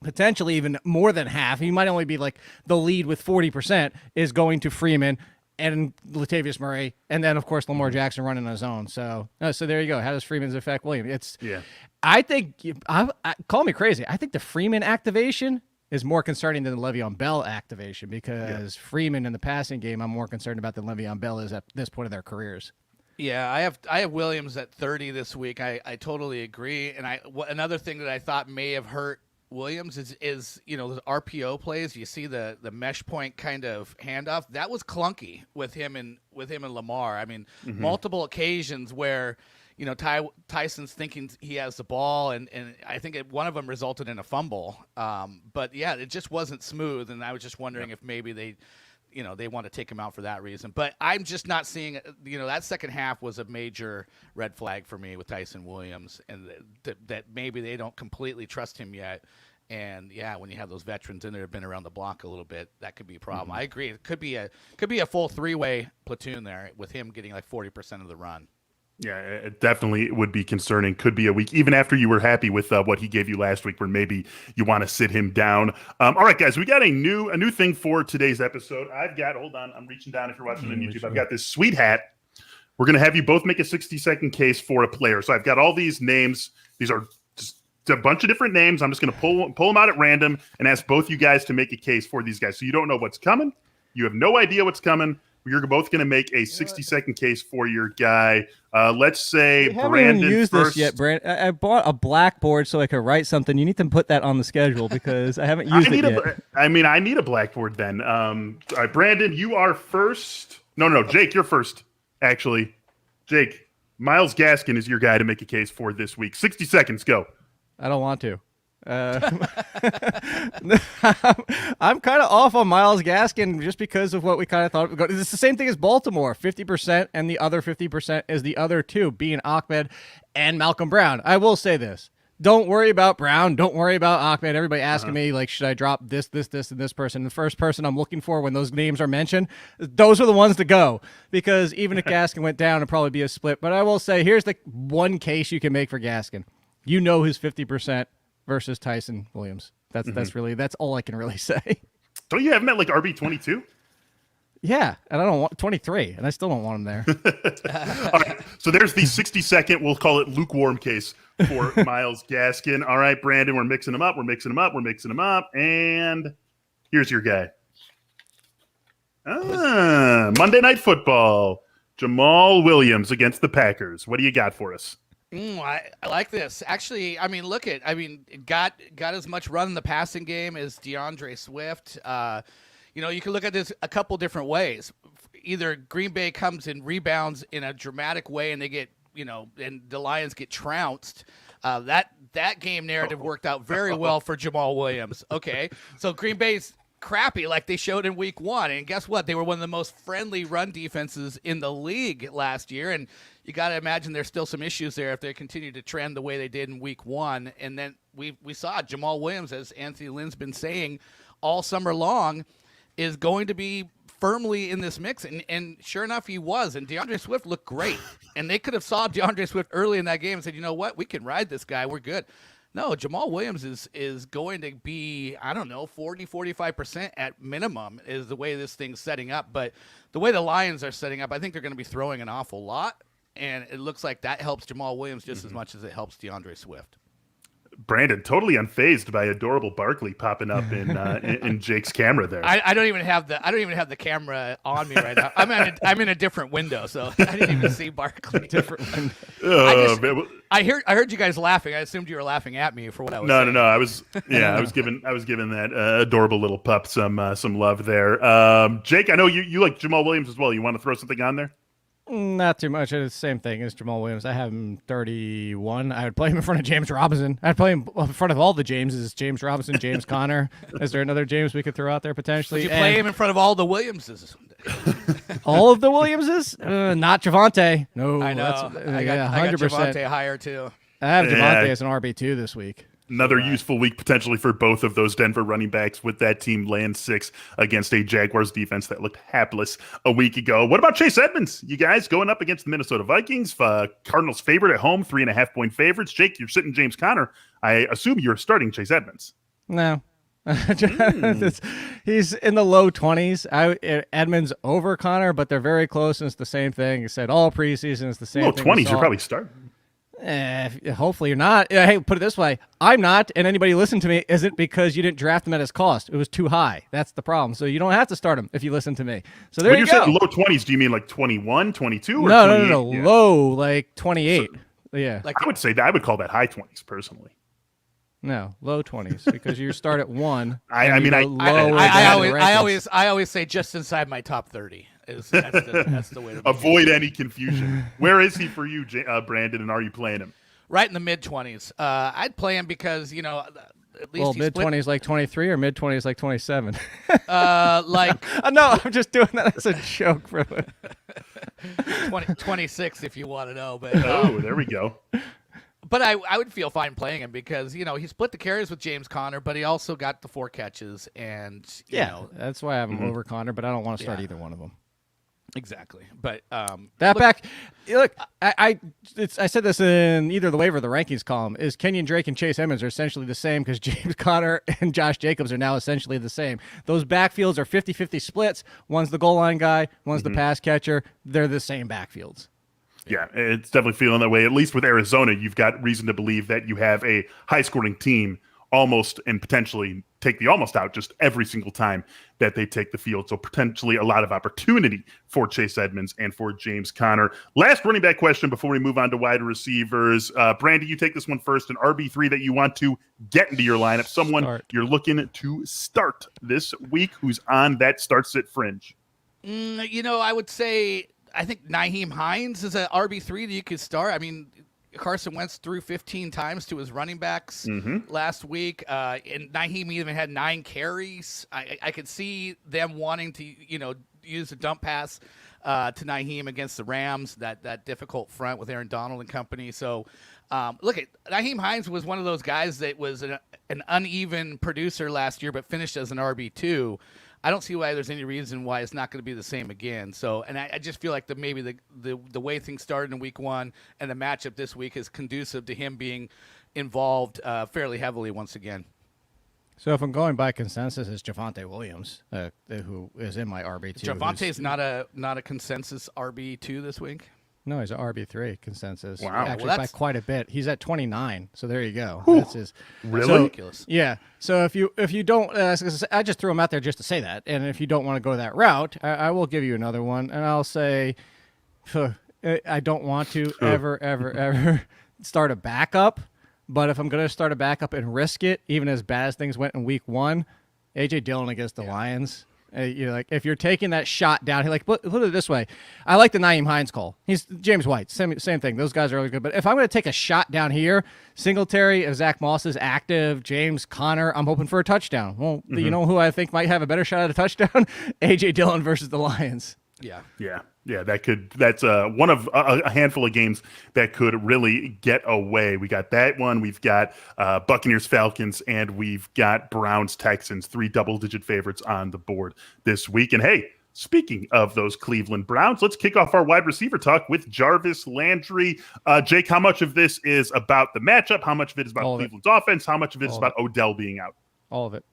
potentially even more than half. He might only be like the lead with 40% is going to Freeman and Latavius Murray, and then of course Lamar Jackson running on his own. So there you go. How does Freeman's affect Williams? I think call me crazy. I think the Freeman activation is more concerning than the Le'Veon Bell activation because Freeman in the passing game, I'm more concerned about than Le'Veon Bell is at this point of their careers. Yeah, I have Williams at 30 this week. I totally agree. And another thing that I thought may have hurt Williams is the RPO plays. You see the mesh point kind of handoff that was clunky with him and Lamar. I mean, multiple occasions where Tyson's thinking he has the ball, and I think one of them resulted in a fumble. But yeah, it just wasn't smooth, and I was just wondering if maybe they want to take him out for that reason. But I'm just not seeing, that second half was a major red flag for me with Tyson Williams, and that maybe they don't completely trust him yet. And yeah, when you have those veterans in there who've been around the block a little bit, that could be a problem. I agree. It could be a full three-way platoon there with him getting like 40% of the run. Yeah, it definitely would be concerning. Could be a week, even after you were happy with what he gave you last week, where maybe you want to sit him down. All right, guys, we got a new thing for today's episode. Hold on, I'm reaching down if you're watching on YouTube. I've got this sweet hat. We're going to have you both make a 60-second case for a player. So I've got all these names. These are just a bunch of different names. I'm just going to pull them out at random and ask both you guys to make a case for these guys. So you don't know what's coming. You have no idea what's coming. You're both going to make a 60-second case for your guy. Let's say Brandon haven't even used first. This yet, Brandon. I bought a blackboard so I could write something. You need to put that on the schedule because I haven't used it yet. I need a blackboard then. All right, Brandon, you are first. No, Jake, you're first, actually. Jake, Myles Gaskin is your guy to make a case for this week. 60 seconds, go. I don't want to. I'm kind of off on Myles Gaskin just because of what we kind of thought. It's the same thing as Baltimore, 50%, and the other 50% is the other two, being Ahmed and Malcolm Brown. I will say this. Don't worry about Brown. Don't worry about Ahmed. Everybody asking me, like, should I drop this, and this person? The first person I'm looking for when those names are mentioned, those are the ones to go. Because even if Gaskin went down, it'd probably be a split. But I will say, here's the one case you can make for Gaskin. You know his 50% versus Tyson Williams. That's all I can really say. Don't you have him at like RB22? Yeah, and I don't want 23, and I still don't want him there. All right, so there's the 60-second, we'll call it lukewarm case for Myles Gaskin. All right, Brandon, we're mixing them up, and here's your guy. Monday Night Football, Jamal Williams against the Packers. What do you got for us? I like this. Actually, got as much run in the passing game as DeAndre Swift. You can look at this a couple different ways. Either Green Bay comes and rebounds in a dramatic way and they get, and the Lions get trounced. That game narrative worked out very well for Jamal Williams. Okay, so Green Bay's crappy like they showed in week 1, and guess what? They were one of the most friendly run defenses in the league last year, and you got to imagine there's still some issues there if they continue to trend the way they did in week 1. And then we saw Jamal Williams, as Anthony Lynn's been saying all summer long, is going to be firmly in this mix, and sure enough, he was. And DeAndre Swift looked great, and they could have saw DeAndre Swift early in that game and said, you know what, we can ride this guy, we're good. No, Jamal Williams is going to be, 40-45% at minimum is the way this thing's setting up. But the way the Lions are setting up, I think they're going to be throwing an awful lot, and it looks like that helps Jamal Williams just as much as it helps DeAndre Swift. Brandon, totally unfazed by adorable Barkley popping up in Jake's camera there. I don't even have the camera on me right now. I'm in a different window, so I didn't even see Barkley. Different window. I heard you guys laughing. I assumed you were laughing at me for what I was saying. No. I was giving that adorable little pup some love there. Jake, I know you like Jamal Williams as well. You want to throw something on there? Not too much. It's the same thing as Jamal Williams. I have him 31. I would play him in front of James Robinson. I'd play him in front of all the Jameses. James Robinson, James Conner. Is there another James we could throw out there potentially? Would you play him in front of all the Williamses? All of the Williamses? Not Javonte. No. I know. I got 100%. Javonte higher too. I have Javonte as an RB2 this week. Another useful week potentially for both of those Denver running backs with that team land 6 against a Jaguars defense that looked hapless a week ago. What about Chase Edmonds? You guys going up against the Minnesota Vikings, Cardinals favorite at home, 3.5-point favorites. Jake, you're sitting James Conner. I assume you're starting Chase Edmonds. No. He's in the low 20s. Edmonds over Connor, but they're very close, and it's the same thing. You said all preseason is the same low thing. 20s, you're probably starting. Hopefully you're not. Hey, put it this way. I'm not, and anybody listen to me isn't because you didn't draft him at his cost. It was too high. That's the problem. So you don't have to start him if you listen to me. So there when you you're go. saying low 20s, do you mean like 21, 22? Or No. Yeah. Low, like 28. So, yeah. Like I would say that I would call that high 20s personally. No, low 20s because you start at 1. I always say just inside my top 30. That's the way to avoid any confusion. Where is he for you, Brandon, and are you playing him? Right in the mid-20s. I'd play him because, at least mid-20s like 23 or mid-20s like 27? No, I'm just doing that as a joke, bro. 26 if you want to know. But there we go. But I would feel fine playing him because, he split the carries with James Conner, but he also got the 4 catches. And, that's why I have him over Conner, but I don't want to start either one of them. Exactly. But I said this in either the waiver or the rankings column, is Kenyon Drake and Chase Edmonds are essentially the same because James Conner and Josh Jacobs are now essentially the same. Those backfields are 50-50 splits. One's the goal line guy, one's the pass catcher. They're the same backfields. Yeah, it's definitely feeling that way. At least with Arizona, you've got reason to believe that you have a high-scoring team almost and potentially take the almost out just every single time that they take the field. So potentially a lot of opportunity for Chase Edmonds and for James Conner. Last running back question before we move on to wide receivers. Brandy, you take this one first. An RB3 that you want to get into your lineup. Someone you're looking to start this week who's on that start-sit fringe. I would say I think Nyheim Hines is an RB3 that you could start. I mean, Carson Wentz threw 15 times to his running backs last week, and Nyheim even had 9 carries. I could see them wanting to, use a dump pass to Nyheim against the Rams, that difficult front with Aaron Donald and company. So, Nyheim Hines was one of those guys that was an uneven producer last year, but finished as an RB2. I don't see why there's any reason why it's not going to be the same again. So, and I just feel like maybe the way things started in week 1 and the matchup this week is conducive to him being involved fairly heavily once again. So if I'm going by consensus, it's Javonte Williams who is in my RB2. Javonte's not a consensus RB2 this week? No, he's an RB3 consensus. Wow. Actually, by quite a bit. He's at 29, so there you go. That's really ridiculous. Yeah. So if you don't, I just threw him out there just to say that. And if you don't want to go that route, I will give you another one, and I'll say, I don't want to ever start a backup. But if I'm going to start a backup and risk it, even as bad as things went in week 1, A.J. Dillon against the Lions. If you're taking that shot down, put it this way. I like the Nyheim Hines call. He's James White, same thing. Those guys are really good. But if I'm going to take a shot down here, Singletary, if Zach Moss is active, James Conner, I'm hoping for a touchdown. Well, you know who I think might have a better shot at a touchdown? A.J. Dillon versus the Lions. Yeah, that's one of a handful of games that could really get away. We got that one. We've got Buccaneers, Falcons, and we've got Browns, Texans, 3 double-digit favorites on the board this week. And hey, speaking of those Cleveland Browns, let's kick off our wide receiver talk with Jarvis Landry. Jake, how much of this is about the matchup? How much of it is about Cleveland's offense? How much of it is about Odell being out? All of it.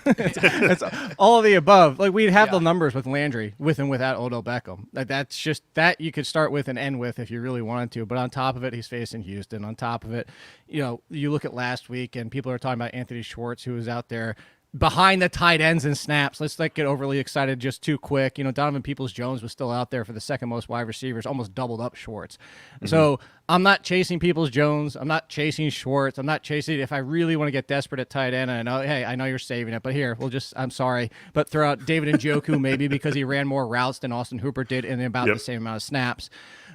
it's all of the above. Like we'd have the numbers with Landry, with and without Odell Beckham. That's just that you could start with and end with if you really wanted to. But on top of it, he's facing Houston. On top of it, you look at last week and people are talking about Anthony Schwartz, who was out there behind the tight ends and snaps. Let's not get overly excited just too quick. Donovan Peoples-Jones was still out there for the second most wide receivers, almost doubled up Schwartz. So I'm not chasing Peoples-Jones. I'm not chasing Schwartz. I'm not chasing. If I really want to get desperate at tight end, and I know you're saving it, but here, I'm sorry, but throw out David Njoku maybe because he ran more routes than Austin Hooper did in about the same amount of snaps.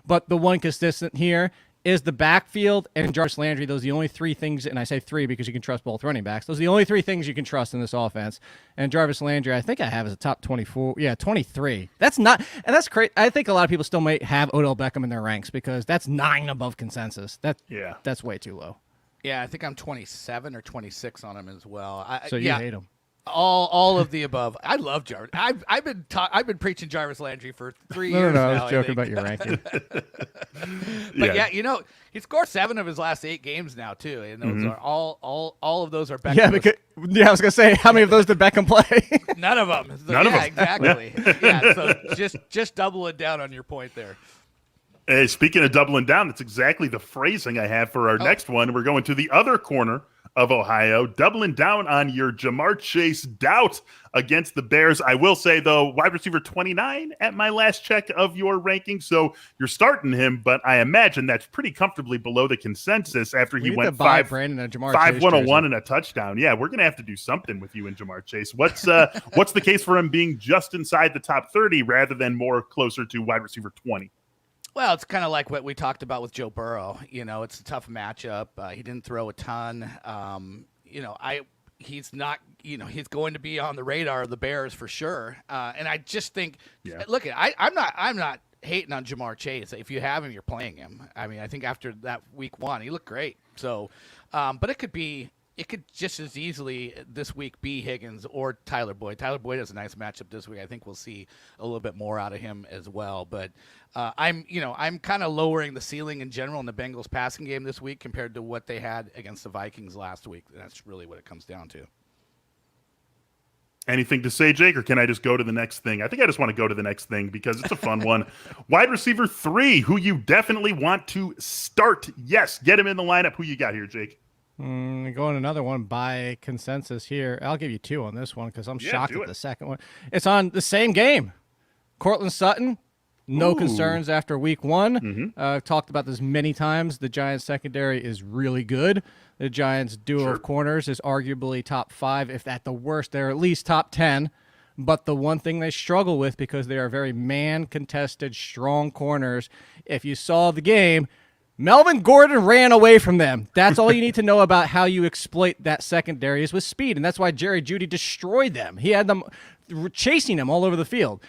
But the one consistent here is the backfield and Jarvis Landry. Those are the only 3 things, and I say 3 because you can trust both running backs. Those are the only 3 things you can trust in this offense. And Jarvis Landry, I think I have as a top 24. Yeah, 23. That's not, and that's great. I think a lot of people still might have Odell Beckham in their ranks because that's 9 above consensus. That's way too low. Yeah, I think I'm 27 or 26 on him as well. So you hate him. All of the above. I love Jarvis. I've been preaching Jarvis Landry for 3 years now. I was joking about your ranking. But yeah, he scored 7 of his last 8 games now too, and those are all of those are Beckham. Yeah, I was gonna say, how many of those did Beckham play? None of them. None of them. Exactly. Yeah. So just double it down on your point there. Hey, speaking of doubling down, that's exactly the phrasing I have for our next one. We're going to the other corner of Ohio, doubling down on your Jamar Chase doubt against the Bears. I will say, though, wide receiver 29 at my last check of your rankings, so you're starting him, but I imagine that's pretty comfortably below the consensus after he went 5-101 and a touchdown. Yeah, we're going to have to do something with you and Jamar Chase. What's the case for him being just inside the top 30 rather than more closer to wide receiver 20? Well, it's kind of like what we talked about with Joe Burrow. It's a tough matchup. He didn't throw a ton. He's not. He's going to be on the radar of the Bears for sure. And I just think, look, I'm not hating on Jamar Chase. If you have him, you're playing him. I mean, I think after that week 1, he looked great. So, but it could just as easily this week be Higgins or Tyler Boyd. Tyler Boyd has a nice matchup this week. I think we'll see a little bit more out of him as well. But I'm kind of lowering the ceiling in general in the Bengals passing game this week compared to what they had against the Vikings last week. That's really what it comes down to. Anything to say, Jake, or can I just go to the next thing? I think I just want to go to the next thing because it's a fun one. Wide receiver 3, who you definitely want to start. Yes, get him in the lineup. Who you got here, Jake? Going another one by consensus here. I'll give you 2 on this one because I'm shocked at the second one. It's on the same game. Cortland Sutton, no concerns after week 1. I've talked about this many times. The Giants secondary is really good. The Giants duo of corners is arguably top 5. If at the worst, they're at least top 10. But the one thing they struggle with, because they are very man-contested, strong corners, if you saw the game, Melvin Gordon ran away from them. That's all you need to know about how you exploit that secondary is with speed, and that's why Jerry Jeudy destroyed them. He had them chasing him all over the field.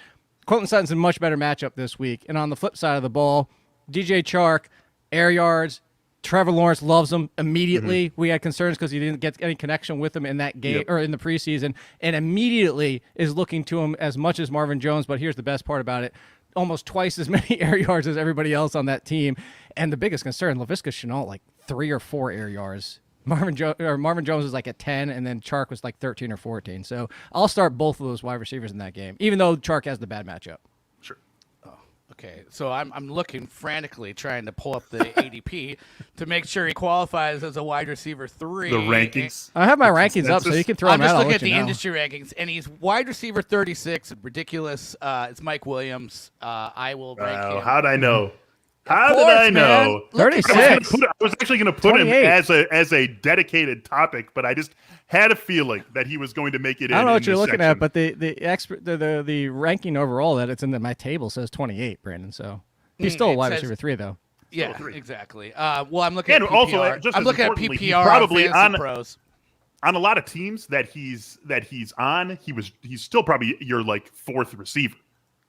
Cortland Sutton's in a much better matchup this week. And on the flip side of the ball, DJ Chark, air yards, Trevor Lawrence loves him immediately. We had concerns because he didn't get any connection with him in that game or in the preseason, and immediately is looking to him as much as Marvin Jones. But here's the best part about it. Almost twice as many air yards as everybody else on that team. And the biggest concern, Laviska Shenault, like 3 or 4 air yards. Marvin Jones is like at 10, and then Chark was like 13 or 14. So I'll start both of those wide receivers in that game, even though Chark has the bad matchup. Sure. Okay, so I'm looking frantically trying to pull up the ADP to make sure he qualifies as a wide receiver 3. The rankings. I have my rankings up, so you can throw them out. I'm just looking at the industry rankings, and he's wide receiver 36. Ridiculous. It's Mike Williams. I will rank him. How'd I know? How did I know? 36. I was actually going to put 28. him as a dedicated topic, but I just had a feeling that he was going to make it in. I don't know what you're looking section. at, but the ranking overall that it's in my table says 28, Brandon. So he's still a wide receiver 3, though. Yeah, exactly. Well, I'm looking at PPR. Also, just I'm looking at he's PPR probably on Pros. On a lot of teams that he's on, he's still probably your like 4th receiver.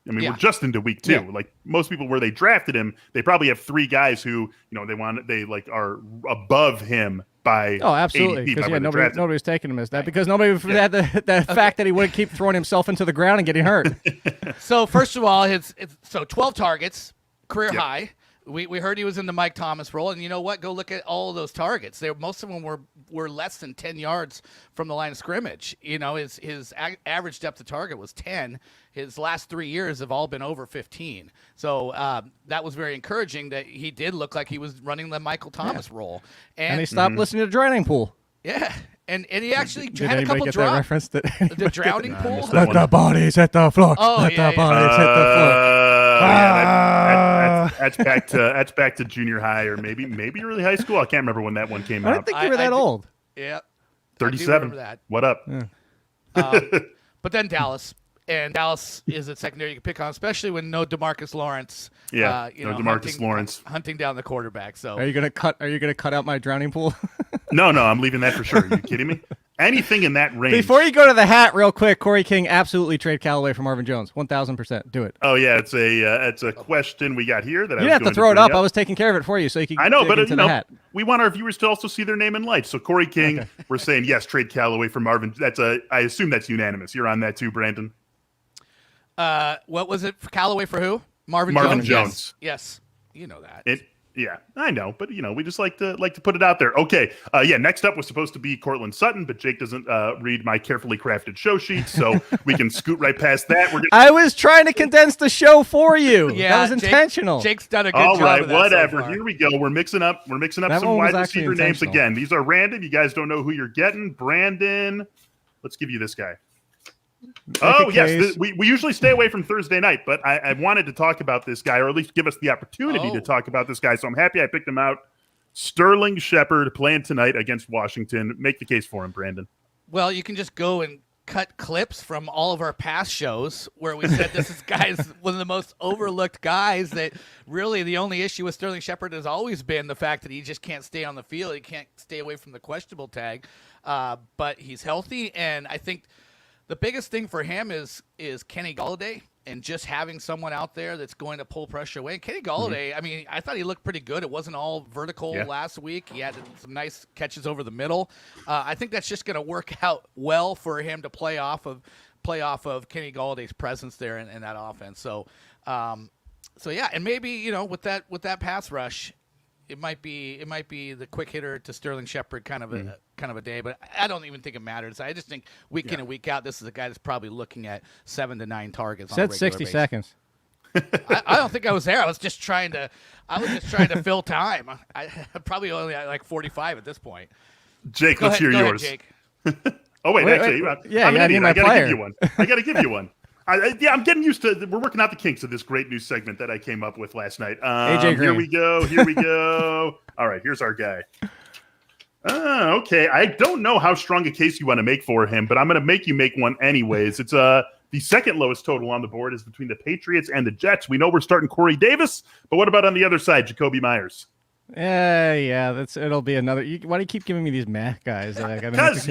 I mean, we're just into week 2. Yeah. Like most people where they drafted him, they probably have 3 guys who, they are above him by absolutely, because nobody's taking him as that because nobody had the fact that he wouldn't keep throwing himself into the ground and getting hurt. So first of all, it's 12 targets, career high. We heard he was in the Mike Thomas role, and you know what? Go look at all of those targets. Most of them were less than 10 yards from the line of scrimmage. His average depth of target was 10. His last 3 years have all been over 15. So that was very encouraging that he did look like he was running the Michael Thomas role. And he stopped listening to Drowning Pool. Yeah. And he actually had a anybody couple get drops. That reference? The drowning pool? Let the bodies hit the floor. Let the bodies hit the floor. That's back to junior high or maybe early high school. I can't remember when that one came out. I don't think you were that old. Yeah. 37. That. What up? Yeah. But then Dallas. And Dallas is a secondary you can pick on, especially when no DeMarcus Lawrence. Yeah, DeMarcus Lawrence hunting down the quarterback. So are you gonna cut out my drowning pool? No, I'm leaving that for sure. Are you kidding me? Anything in that range. Before you go to the hat, real quick, Corey King, absolutely trade Callaway for Marvin Jones. 1,000%. Do it. Oh yeah, it's a question we got here that you didn't have to throw it up. I was taking care of it for you, so you can. I know, but into the hat. we want our viewers to also see their name in lights. So Corey King, we're saying yes, trade Callaway for Marvin. I assume that's unanimous. You're on that too, Brandon. What was it? Callaway for who? Marvin Jones. Yes. You know that. Yeah, I know, but we just like to put it out there. Okay, next up was supposed to be Cortland Sutton, but Jake doesn't read my carefully crafted show sheet, so we can scoot right past that. I was trying to condense the show for you. Yeah, that was intentional. Jake's done a good job. All right, of that whatever. So far. Here we go. We're mixing up That some one was wide actually receiver names intentional. again. These are random. You guys don't know who you're getting. Brandon, let's give you this guy. Yes, we usually stay away from Thursday night, but I wanted to talk about this guy, or at least give us the opportunity to talk about this guy. So I'm happy I picked him out. Sterling Shepard playing tonight against Washington. Make the case for him, Brandon. Well, you can just go and cut clips from all of our past shows where we said this guy's one of the most overlooked guys. That really the only issue with Sterling Shepard has always been the fact that he just can't stay on the field. He can't stay away from the questionable tag, but he's healthy, and I think the biggest thing for him is Kenny Golladay and just having someone out there that's going to pull pressure away. And Kenny Golladay, I mean, I thought he looked pretty good. It wasn't all vertical last week. He had some nice catches over the middle. I think that's just going to work out well for him to play off of Kenny Galladay's presence there in that offense. So yeah, and maybe with that pass rush, it might be the quick hitter to Sterling Shepard kind of a day, but I don't even think it matters. I just think week in and week out, this is a guy that's probably looking at 7 to 9 targets. Said 60 seconds. I don't think I was there. I was just trying to fill time. I probably only at like 45 at this point. Jake, let's hear yours. Ahead, Jake. Actually, yeah, I'm an idiot. I gotta give you one. I'm getting used to. We're working out the kinks of this great new segment that I came up with last night. AJ Green. Here we go. All right, here's our guy. Okay, I don't know how strong a case you want to make for him, but I'm going to make you make one anyways. It's the second lowest total on the board is between the Patriots and the Jets. We know we're starting Corey Davis, but what about on the other side, Jacoby Myers? It'll be another. Why do you keep giving me these math guys? Because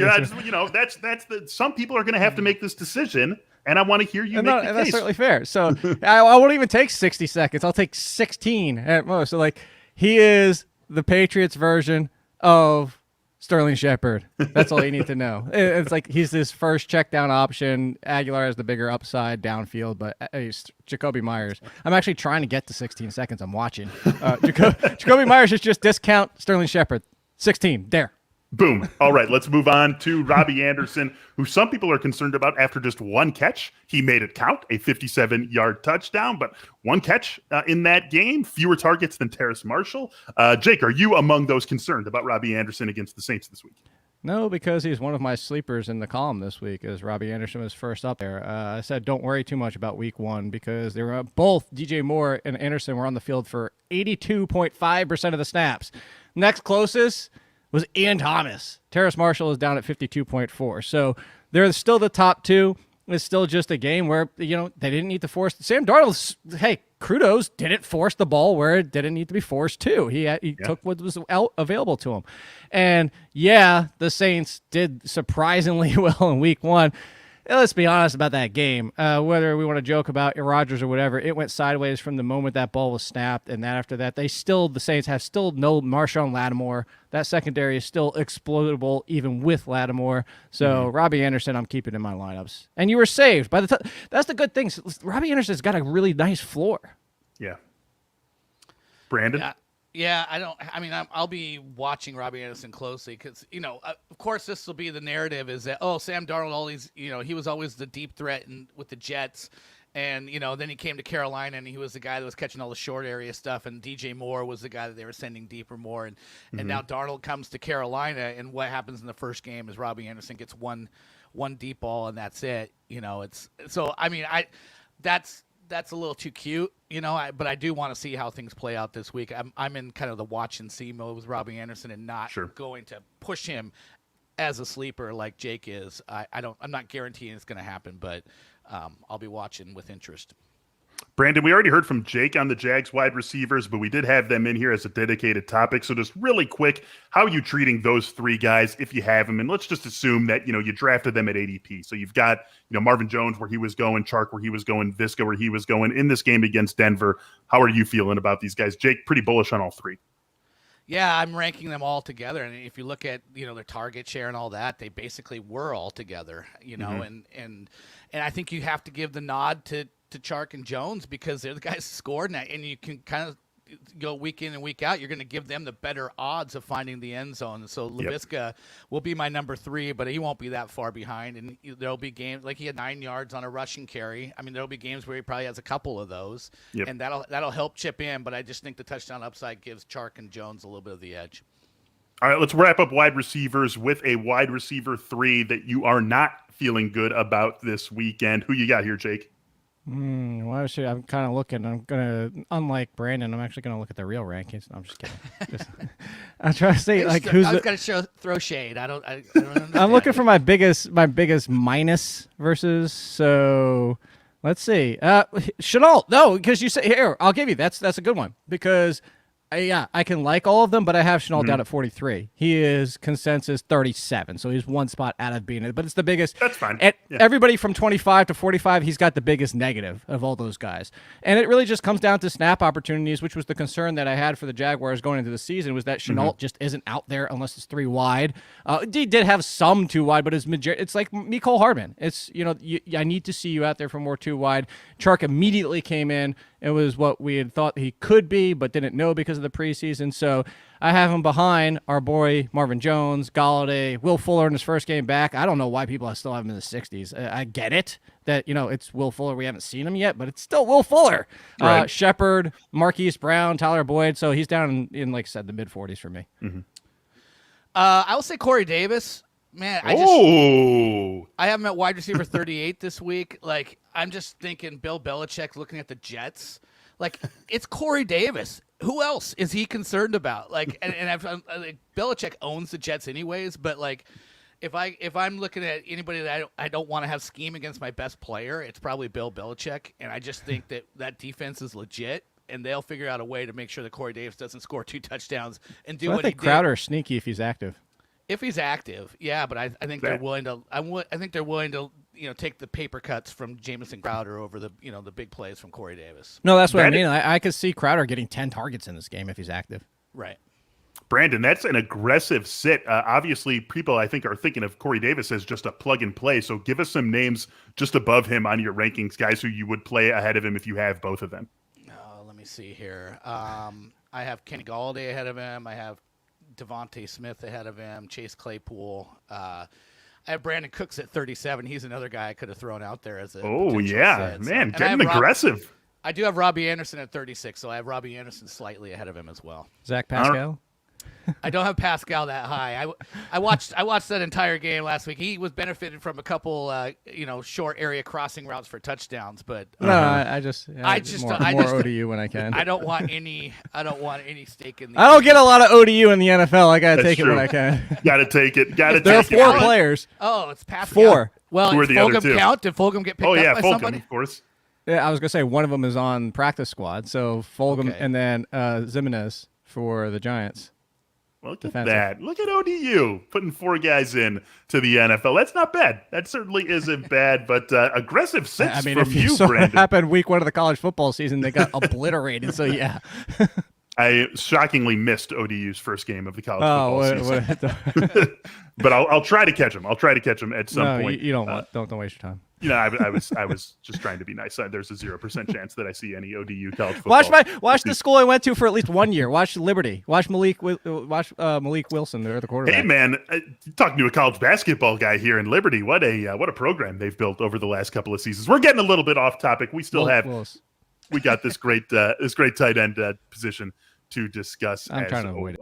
that's some people are going to have to make this decision. And I want to hear you make the case. That's certainly fair. So I won't even take 60 seconds. I'll take 16 at most. So he is the Patriots version of Sterling Shepard. That's all you need to know. It's like he's this first check down option. Aguilar has the bigger upside downfield, but Jacoby Myers. I'm actually trying to get to 16 seconds. I'm watching. Jacoby Myers is just discount Sterling Shepard. 16 there. Boom. All right, let's move on to Robby Anderson, who some people are concerned about after just one catch. He made it count, a 57-yard touchdown, but one catch in that game, fewer targets than Terrace Marshall. Jake, are you among those concerned about Robby Anderson against the Saints this week? No, because he's one of my sleepers in the column this week, as Robby Anderson was first up there. I said don't worry too much about week one because they were both DJ Moore and Anderson were on the field for 82.5% of the snaps. Next closest was Ian Thomas. Terrace Marshall is down at 52.4. So they're still the top two. It's still just a game where, they didn't need to force. Sam Darnold, kudos, didn't force the ball where it didn't need to be forced to. He took what was available to him. And, the Saints did surprisingly well in week one. Let's be honest about that game. Whether we want to joke about Rodgers or whatever, it went sideways from the moment that ball was snapped, and then after that, the Saints have still no Marshawn Lattimore. That secondary is still exploitable even with Lattimore. So Robby Anderson, I'm keeping in my lineups. And you were saved by the time. That's the good thing. Robby Anderson's got a really nice floor. Yeah. Brandon. Yeah, I'll be watching Robby Anderson closely because, of course, this will be the narrative is that, Sam Darnold, he was always the deep threat with the Jets. And, then he came to Carolina and he was the guy that was catching all the short area stuff. And DJ Moore was the guy that they were sending deeper more. And now Darnold comes to Carolina. And what happens in the first game is Robby Anderson gets one deep ball and that's it. That's a little too cute, but I do want to see how things play out this week. I'm in kind of the watch and see mode with Robby Anderson and not going to push him as a sleeper like Jake is. I'm not guaranteeing it's going to happen, but I'll be watching with interest. Brandon, we already heard from Jake on the Jags wide receivers, but we did have them in here as a dedicated topic. So just really quick, how are you treating those three guys if you have them? And let's just assume that, you drafted them at ADP. So you've got, Marvin Jones where he was going, Chark where he was going, Visca where he was going in this game against Denver. How are you feeling about these guys? Jake, pretty bullish on all three. Yeah, I'm ranking them all together, and if you look at their target share and all that, they basically were all together. And I think you have to give the nod to Chark and Jones because they're the guys who scored, and you can kind of go week in and week out. You're going to give them the better odds of finding the end zone. So Laviska will be my number 3, but he won't be that far behind. And there'll be games like he had 9 yards on a rushing carry. I mean, there'll be games where he probably has a couple of those, and that'll help chip in. But I just think the touchdown upside gives Chark and Jones a little bit of the edge. All right, let's wrap up wide receivers with a wide receiver 3 that you are not feeling good about this weekend. Who you got here, Jake? Well, actually, I'm kind of looking. I'm gonna, unlike Brandon, I'm actually gonna look at the real rankings. No, I'm just kidding. I'm trying to say who's. I was gonna throw shade. I don't understand. I'm looking for my biggest minus versus. So let's see. Chenault. No, because you say here. I'll give you that's a good one because. I can like all of them, but I have Chenault down at 43. He is consensus 37, so he's one spot out of being it. But it's the biggest. That's fine. Everybody from 25 to 45, he's got the biggest negative of all those guys. And it really just comes down to snap opportunities, which was the concern that I had for the Jaguars going into the season, was that Chenault just isn't out there unless it's 3 wide. He did have some 2 wide, but it's like Mecole Hardman. It's, I need to see you out there for more 2 wide. Chark immediately came in. It was what we had thought he could be, but didn't know because of the preseason. So I have him behind our boy Marvin Jones, Galladay, Will Fuller in his first game back. I don't know why people still have him in the 60s. I get it that, it's Will Fuller. We haven't seen him yet, but it's still Will Fuller. Right. Shepard, Marquise Brown, Tyler Boyd. So he's down in like I said, the mid-40s for me. I will say Corey Davis. Man, I have him at wide receiver 38 this week. Like, I'm just thinking Bill Belichick looking at the Jets. Like, it's Corey Davis. Who else is he concerned about? Like, and Belichick owns the Jets anyways, but like, if I'm looking at anybody that I don't want to have scheme against my best player, it's probably Bill Belichick. And I just think that defense is legit, and they'll figure out a way to make sure that Corey Davis doesn't score 2 touchdowns and do what he did. I think Crowder is sneaky if he's active. If he's active, yeah, but I think they're willing to. I think they're willing to, take the paper cuts from Jamison Crowder over the, the big plays from Corey Davis. No, that's what I mean. I could see Crowder getting 10 targets in this game if he's active. Right. Brandon, that's an aggressive sit. Obviously, people I think are thinking of Corey Davis as just a plug and play. So give us some names just above him on your rankings, guys who you would play ahead of him if you have both of them. Let me see here. I have Kenny Galladay ahead of him. I have Devontae Smith ahead of him, Chase Claypool. I have Brandon Cooks at 37. He's another guy I could have thrown out there as a man, so, getting aggressive. I do have Robby Anderson at 36, so I have Robby Anderson slightly ahead of him as well. Zach Pascal? I don't have Pascal that high. I watched that entire game last week. He was benefited from a couple short area crossing routes for touchdowns, but I just more ODU when I can. I don't want any stake in the I don't get a lot of ODU in the NFL. I gotta take it when I can. Gotta take it. There are 4 players. Oh, it's Pascal. 4. Well, who are the other 2? Count? Did Fulgham get picked up by Fulgham, somebody? of course. Yeah, I was gonna say one of them is on practice squad. So Fulgham and then Zimenez for the Giants. Look at that. Look at ODU putting 4 guys in to the NFL. That's not bad. That certainly isn't bad, but aggressive sits from you, Brandon. What happened week 1 of the college football season? They got obliterated, so yeah. I shockingly missed ODU's first game of the college football season. But I'll try to catch him. I'll try to catch him at some point. You don't waste your time. I was just trying to be nice. There's a 0% chance that I see any ODU college football. Watch the school I went to for at least 1 year. Watch Liberty. Watch Malik Wilson. They're the quarterback. Hey man, talking to a college basketball guy here in Liberty. What a program they've built over the last couple of seasons. We're getting a little bit off topic. We still we got this great tight end position to discuss. I'm trying to avoid it.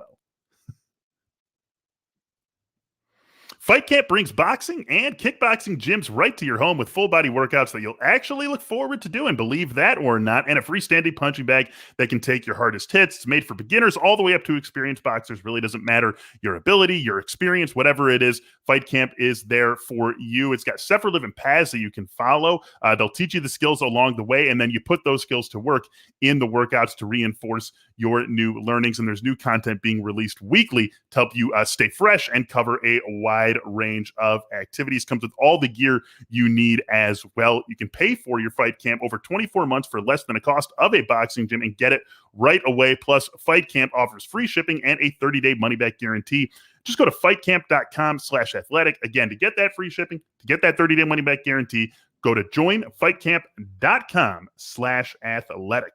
Fight Camp brings boxing and kickboxing gyms right to your home with full-body workouts that you'll actually look forward to doing, believe that or not, and a freestanding punching bag that can take your hardest hits. It's made for beginners all the way up to experienced boxers. Really doesn't matter your ability, your experience, whatever it is, Fight Camp is there for you. It's got several different paths that you can follow. They'll teach you the skills along the way, and then you put those skills to work in the workouts to reinforce your new learnings. And there's new content being released weekly to help you stay fresh and cover a wide range of activities. Comes with all the gear you need as well. You can pay for your fight camp over 24 months for less than the cost of a boxing gym and get it right away. Plus, Fight Camp offers free shipping and a 30-day money-back guarantee. Just go to fightcamp.com/athletic. Again, to get that free shipping, to get that 30-day money-back guarantee, go to joinfightcamp.com/athletic.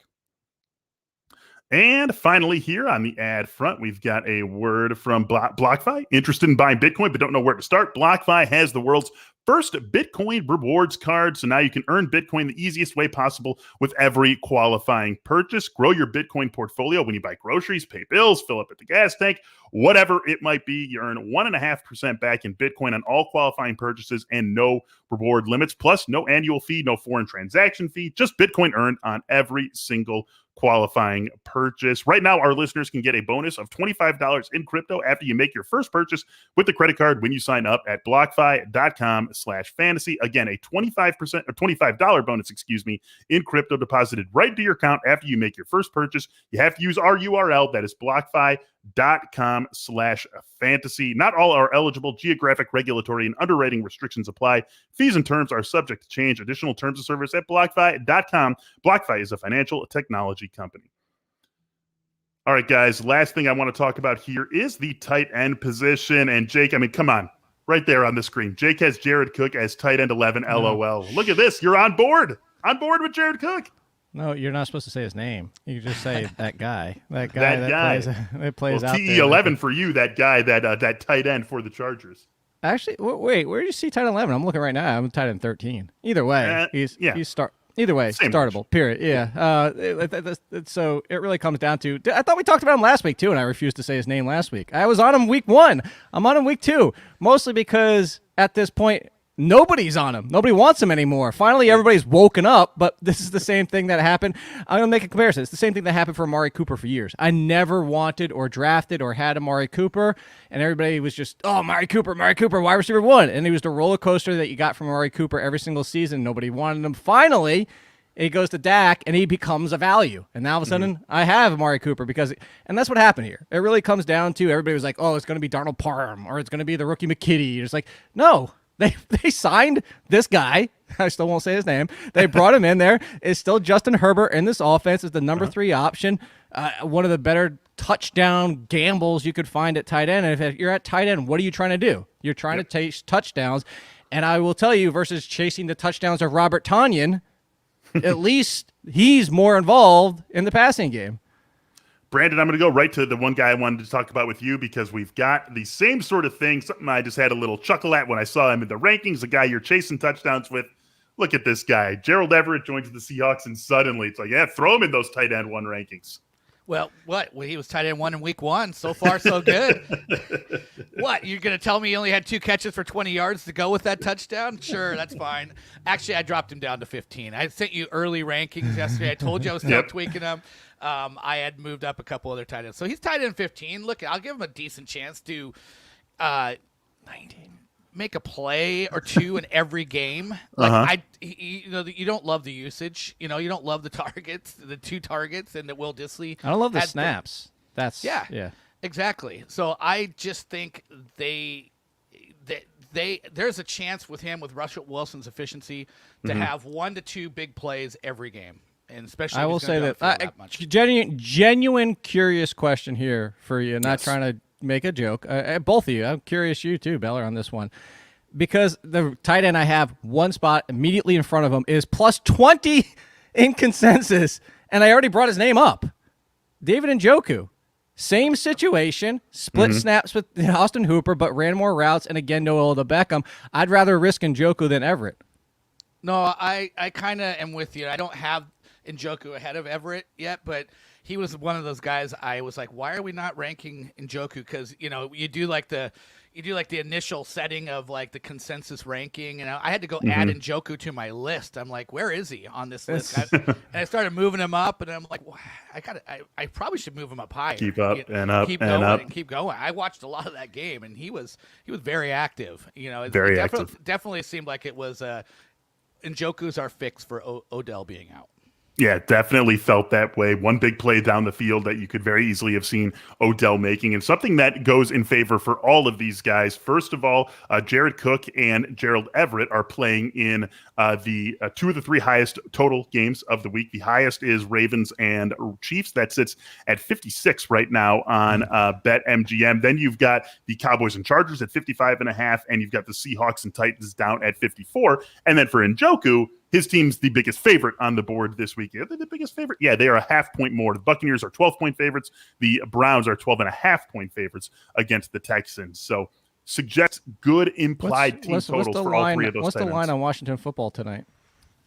And finally, here on the ad front, we've got a word from BlockFi. Interested in buying Bitcoin but don't know where to start? BlockFi has the world's first Bitcoin rewards card, so now you can earn Bitcoin the easiest way possible with every qualifying purchase. Grow your Bitcoin portfolio when you buy groceries, pay bills, fill up at the gas tank, whatever it might be. You earn 1.5% back in Bitcoin on all qualifying purchases and no reward limits, plus no annual fee, no foreign transaction fee, just Bitcoin earned on every single qualifying purchase. Right now, our listeners can get a bonus of $25 in crypto after you make your first purchase with the credit card when you sign up at blockfi.com/fantasy. Again, a 25% or $25 bonus, in crypto deposited right into your account after you make your first purchase. You have to use our URL, that is blockfi.com/fantasy. Not all are eligible. Geographic, regulatory, and underwriting restrictions apply. Fees and terms are subject to change. Additional terms of service at blockfi.com. BlockFi is a financial technology company. All right, guys, last thing I want to talk about here is the tight end position. And Jake, I mean, come on, right there on the screen. Jake has Jared Cook as tight end 11, LOL. Look at this. You're on board. On board with Jared Cook. No, you're not supposed to say his name. You can just say that guy. That guy. That plays out there. TE11 for you, that guy, that tight end for the Chargers. Actually, wait, where do you see tight end 11? I'm looking right now. I'm tight end 13. Either way, he's Either way, same startable, match. Period. Yeah. So it really comes down to, I thought we talked about him last week too, and I refused to say his name last week. I was on him week 1. I'm on him week 2, mostly because at this point, nobody's on him. Nobody wants him anymore. Finally, everybody's woken up, but this is the same thing that happened. I'm going to make a comparison. It's the same thing that happened for Amari Cooper for years. I never wanted or drafted or had Amari Cooper, and everybody was just, oh, Amari Cooper, wide receiver 1. And it was the roller coaster that you got from Amari Cooper every single season. Nobody wanted him. Finally, he goes to Dak, and he becomes a value. And now all of a sudden, I have Amari Cooper and that's what happened here. It really comes down to, everybody was like, oh, it's going to be Darnold Parham, or it's going to be the rookie McKitty. It's like, no. They signed this guy. I still won't say his name. They brought him in there. It's still Justin Herbert in this offense as the number 3 option. One of the better touchdown gambles you could find at tight end. And if you're at tight end, what are you trying to do? You're trying to chase touchdowns. And I will tell you, versus chasing the touchdowns of Robert Tonyan, at least he's more involved in the passing game. Brandon, I'm going to go right to the one guy I wanted to talk about with you because we've got the same sort of thing, something I just had a little chuckle at when I saw him in the rankings, the guy you're chasing touchdowns with. Look at this guy. Gerald Everett joins the Seahawks, and suddenly it's like, yeah, throw him in those tight end 1 rankings. Well, what? Well, he was tight end 1 in week 1. So far, so good. What? You're going to tell me he only had 2 catches for 20 yards to go with that touchdown? Sure, that's fine. Actually, I dropped him down to 15. I sent you early rankings yesterday. I told you I was still tweaking them. I had moved up a couple other tight ends. So he's tight end 15. Look, I'll give him a decent chance to 19. Make a play or 2 in every game. You don't love the usage. You don't love the targets, the 2 targets, and that Will Dissly. I don't love the snaps. Yeah, exactly. So I just think there's a chance with him, with Russell Wilson's efficiency, to have 1 to 2 big plays every game. And especially, I will say that genuine curious question here for you. Not trying to make a joke. Both of you. I'm curious, you too, Beller, on this one. Because the tight end I have one spot immediately in front of him is plus 20 in consensus, and I already brought his name up. David Njoku. Same situation, split snaps with Austin Hooper, but ran more routes, and again, no Odell Beckham. I'd rather risk Njoku than Everett. No, I kind of am with you. I don't have Njoku ahead of Everett yet, but he was one of those guys I was like, why are we not ranking Njoku? Because you do like the initial setting of like the consensus ranking, and I had to go add Njoku to my list. I'm like, where is he on this list? And I started moving him up, and I'm like, well, I probably should move him up higher. Keep up and up keep and going up. and keep going. I watched a lot of that game, and he was very active. Very active. Definitely seemed like it was Njoku's our fix for Odell being out. Yeah, definitely felt that way. One big play down the field that you could very easily have seen Odell making, and something that goes in favor for all of these guys. First of all, Jared Cook and Gerald Everett are playing in the two of the three highest total games of the week. The highest is Ravens and Chiefs. That sits at 56 right now on BetMGM. Then you've got the Cowboys and Chargers at 55.5, and you've got the Seahawks and Titans down at 54. And then for Njoku, his team's the biggest favorite on the board this week. Are they the biggest favorite? Yeah, they are a half-point more. The Buccaneers are 12-point favorites. The Browns are 12.5-point favorites against the Texans. So suggests good implied team totals for all three of those. What's the line on Washington football tonight?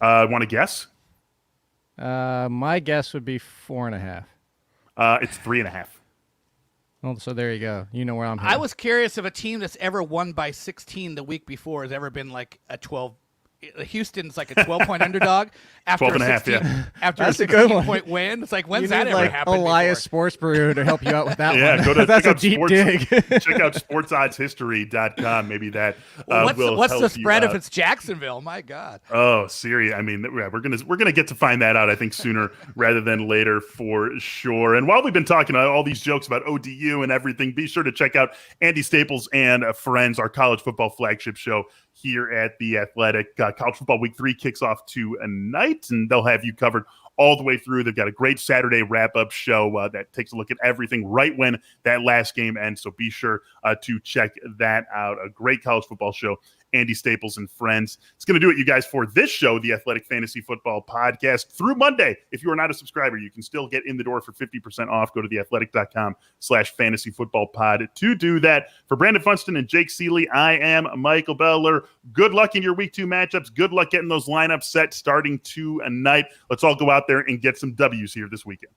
Want to guess? My guess would be 4.5. It's 3.5. Oh, so there you go. You know where I'm headed. I was curious if a team that's ever won by 16 the week before has ever been like a 12. Houston's like a 12-point underdog after 12.5, yeah. After That's a a good 16-point win. It's like, when's that ever like happened Elias before? Sports Brew to help you out with that Yeah, one. go to That's check a out deep sports, dig. check out sportoddshistory.com. Maybe that will What's help the spread you if it's Jacksonville? My God. Oh, Siri. I mean, we're gonna get to find that out, I think, sooner rather than later for sure. And while we've been talking all these jokes about ODU and everything, be sure to check out Andy Staples and Friends, our college football flagship show here at The Athletic. College football week 3 kicks off tonight, and they'll have you covered all the way through. They've got a great Saturday wrap-up show that takes a look at everything right when that last game ends, so be sure to check that out. A great college football show. Andy Staples and Friends. It's going to do it, you guys, for this show, the Athletic Fantasy Football Podcast. Through Monday, if you are not a subscriber, you can still get in the door for 50% off. Go to theathletic.com/fantasyfootballpod to do that. For Brandon Funston and Jake Seeley, I am Michael Beller. Good luck in your Week 2 matchups. Good luck getting those lineups set starting tonight. Let's all go out there and get some W's here this weekend.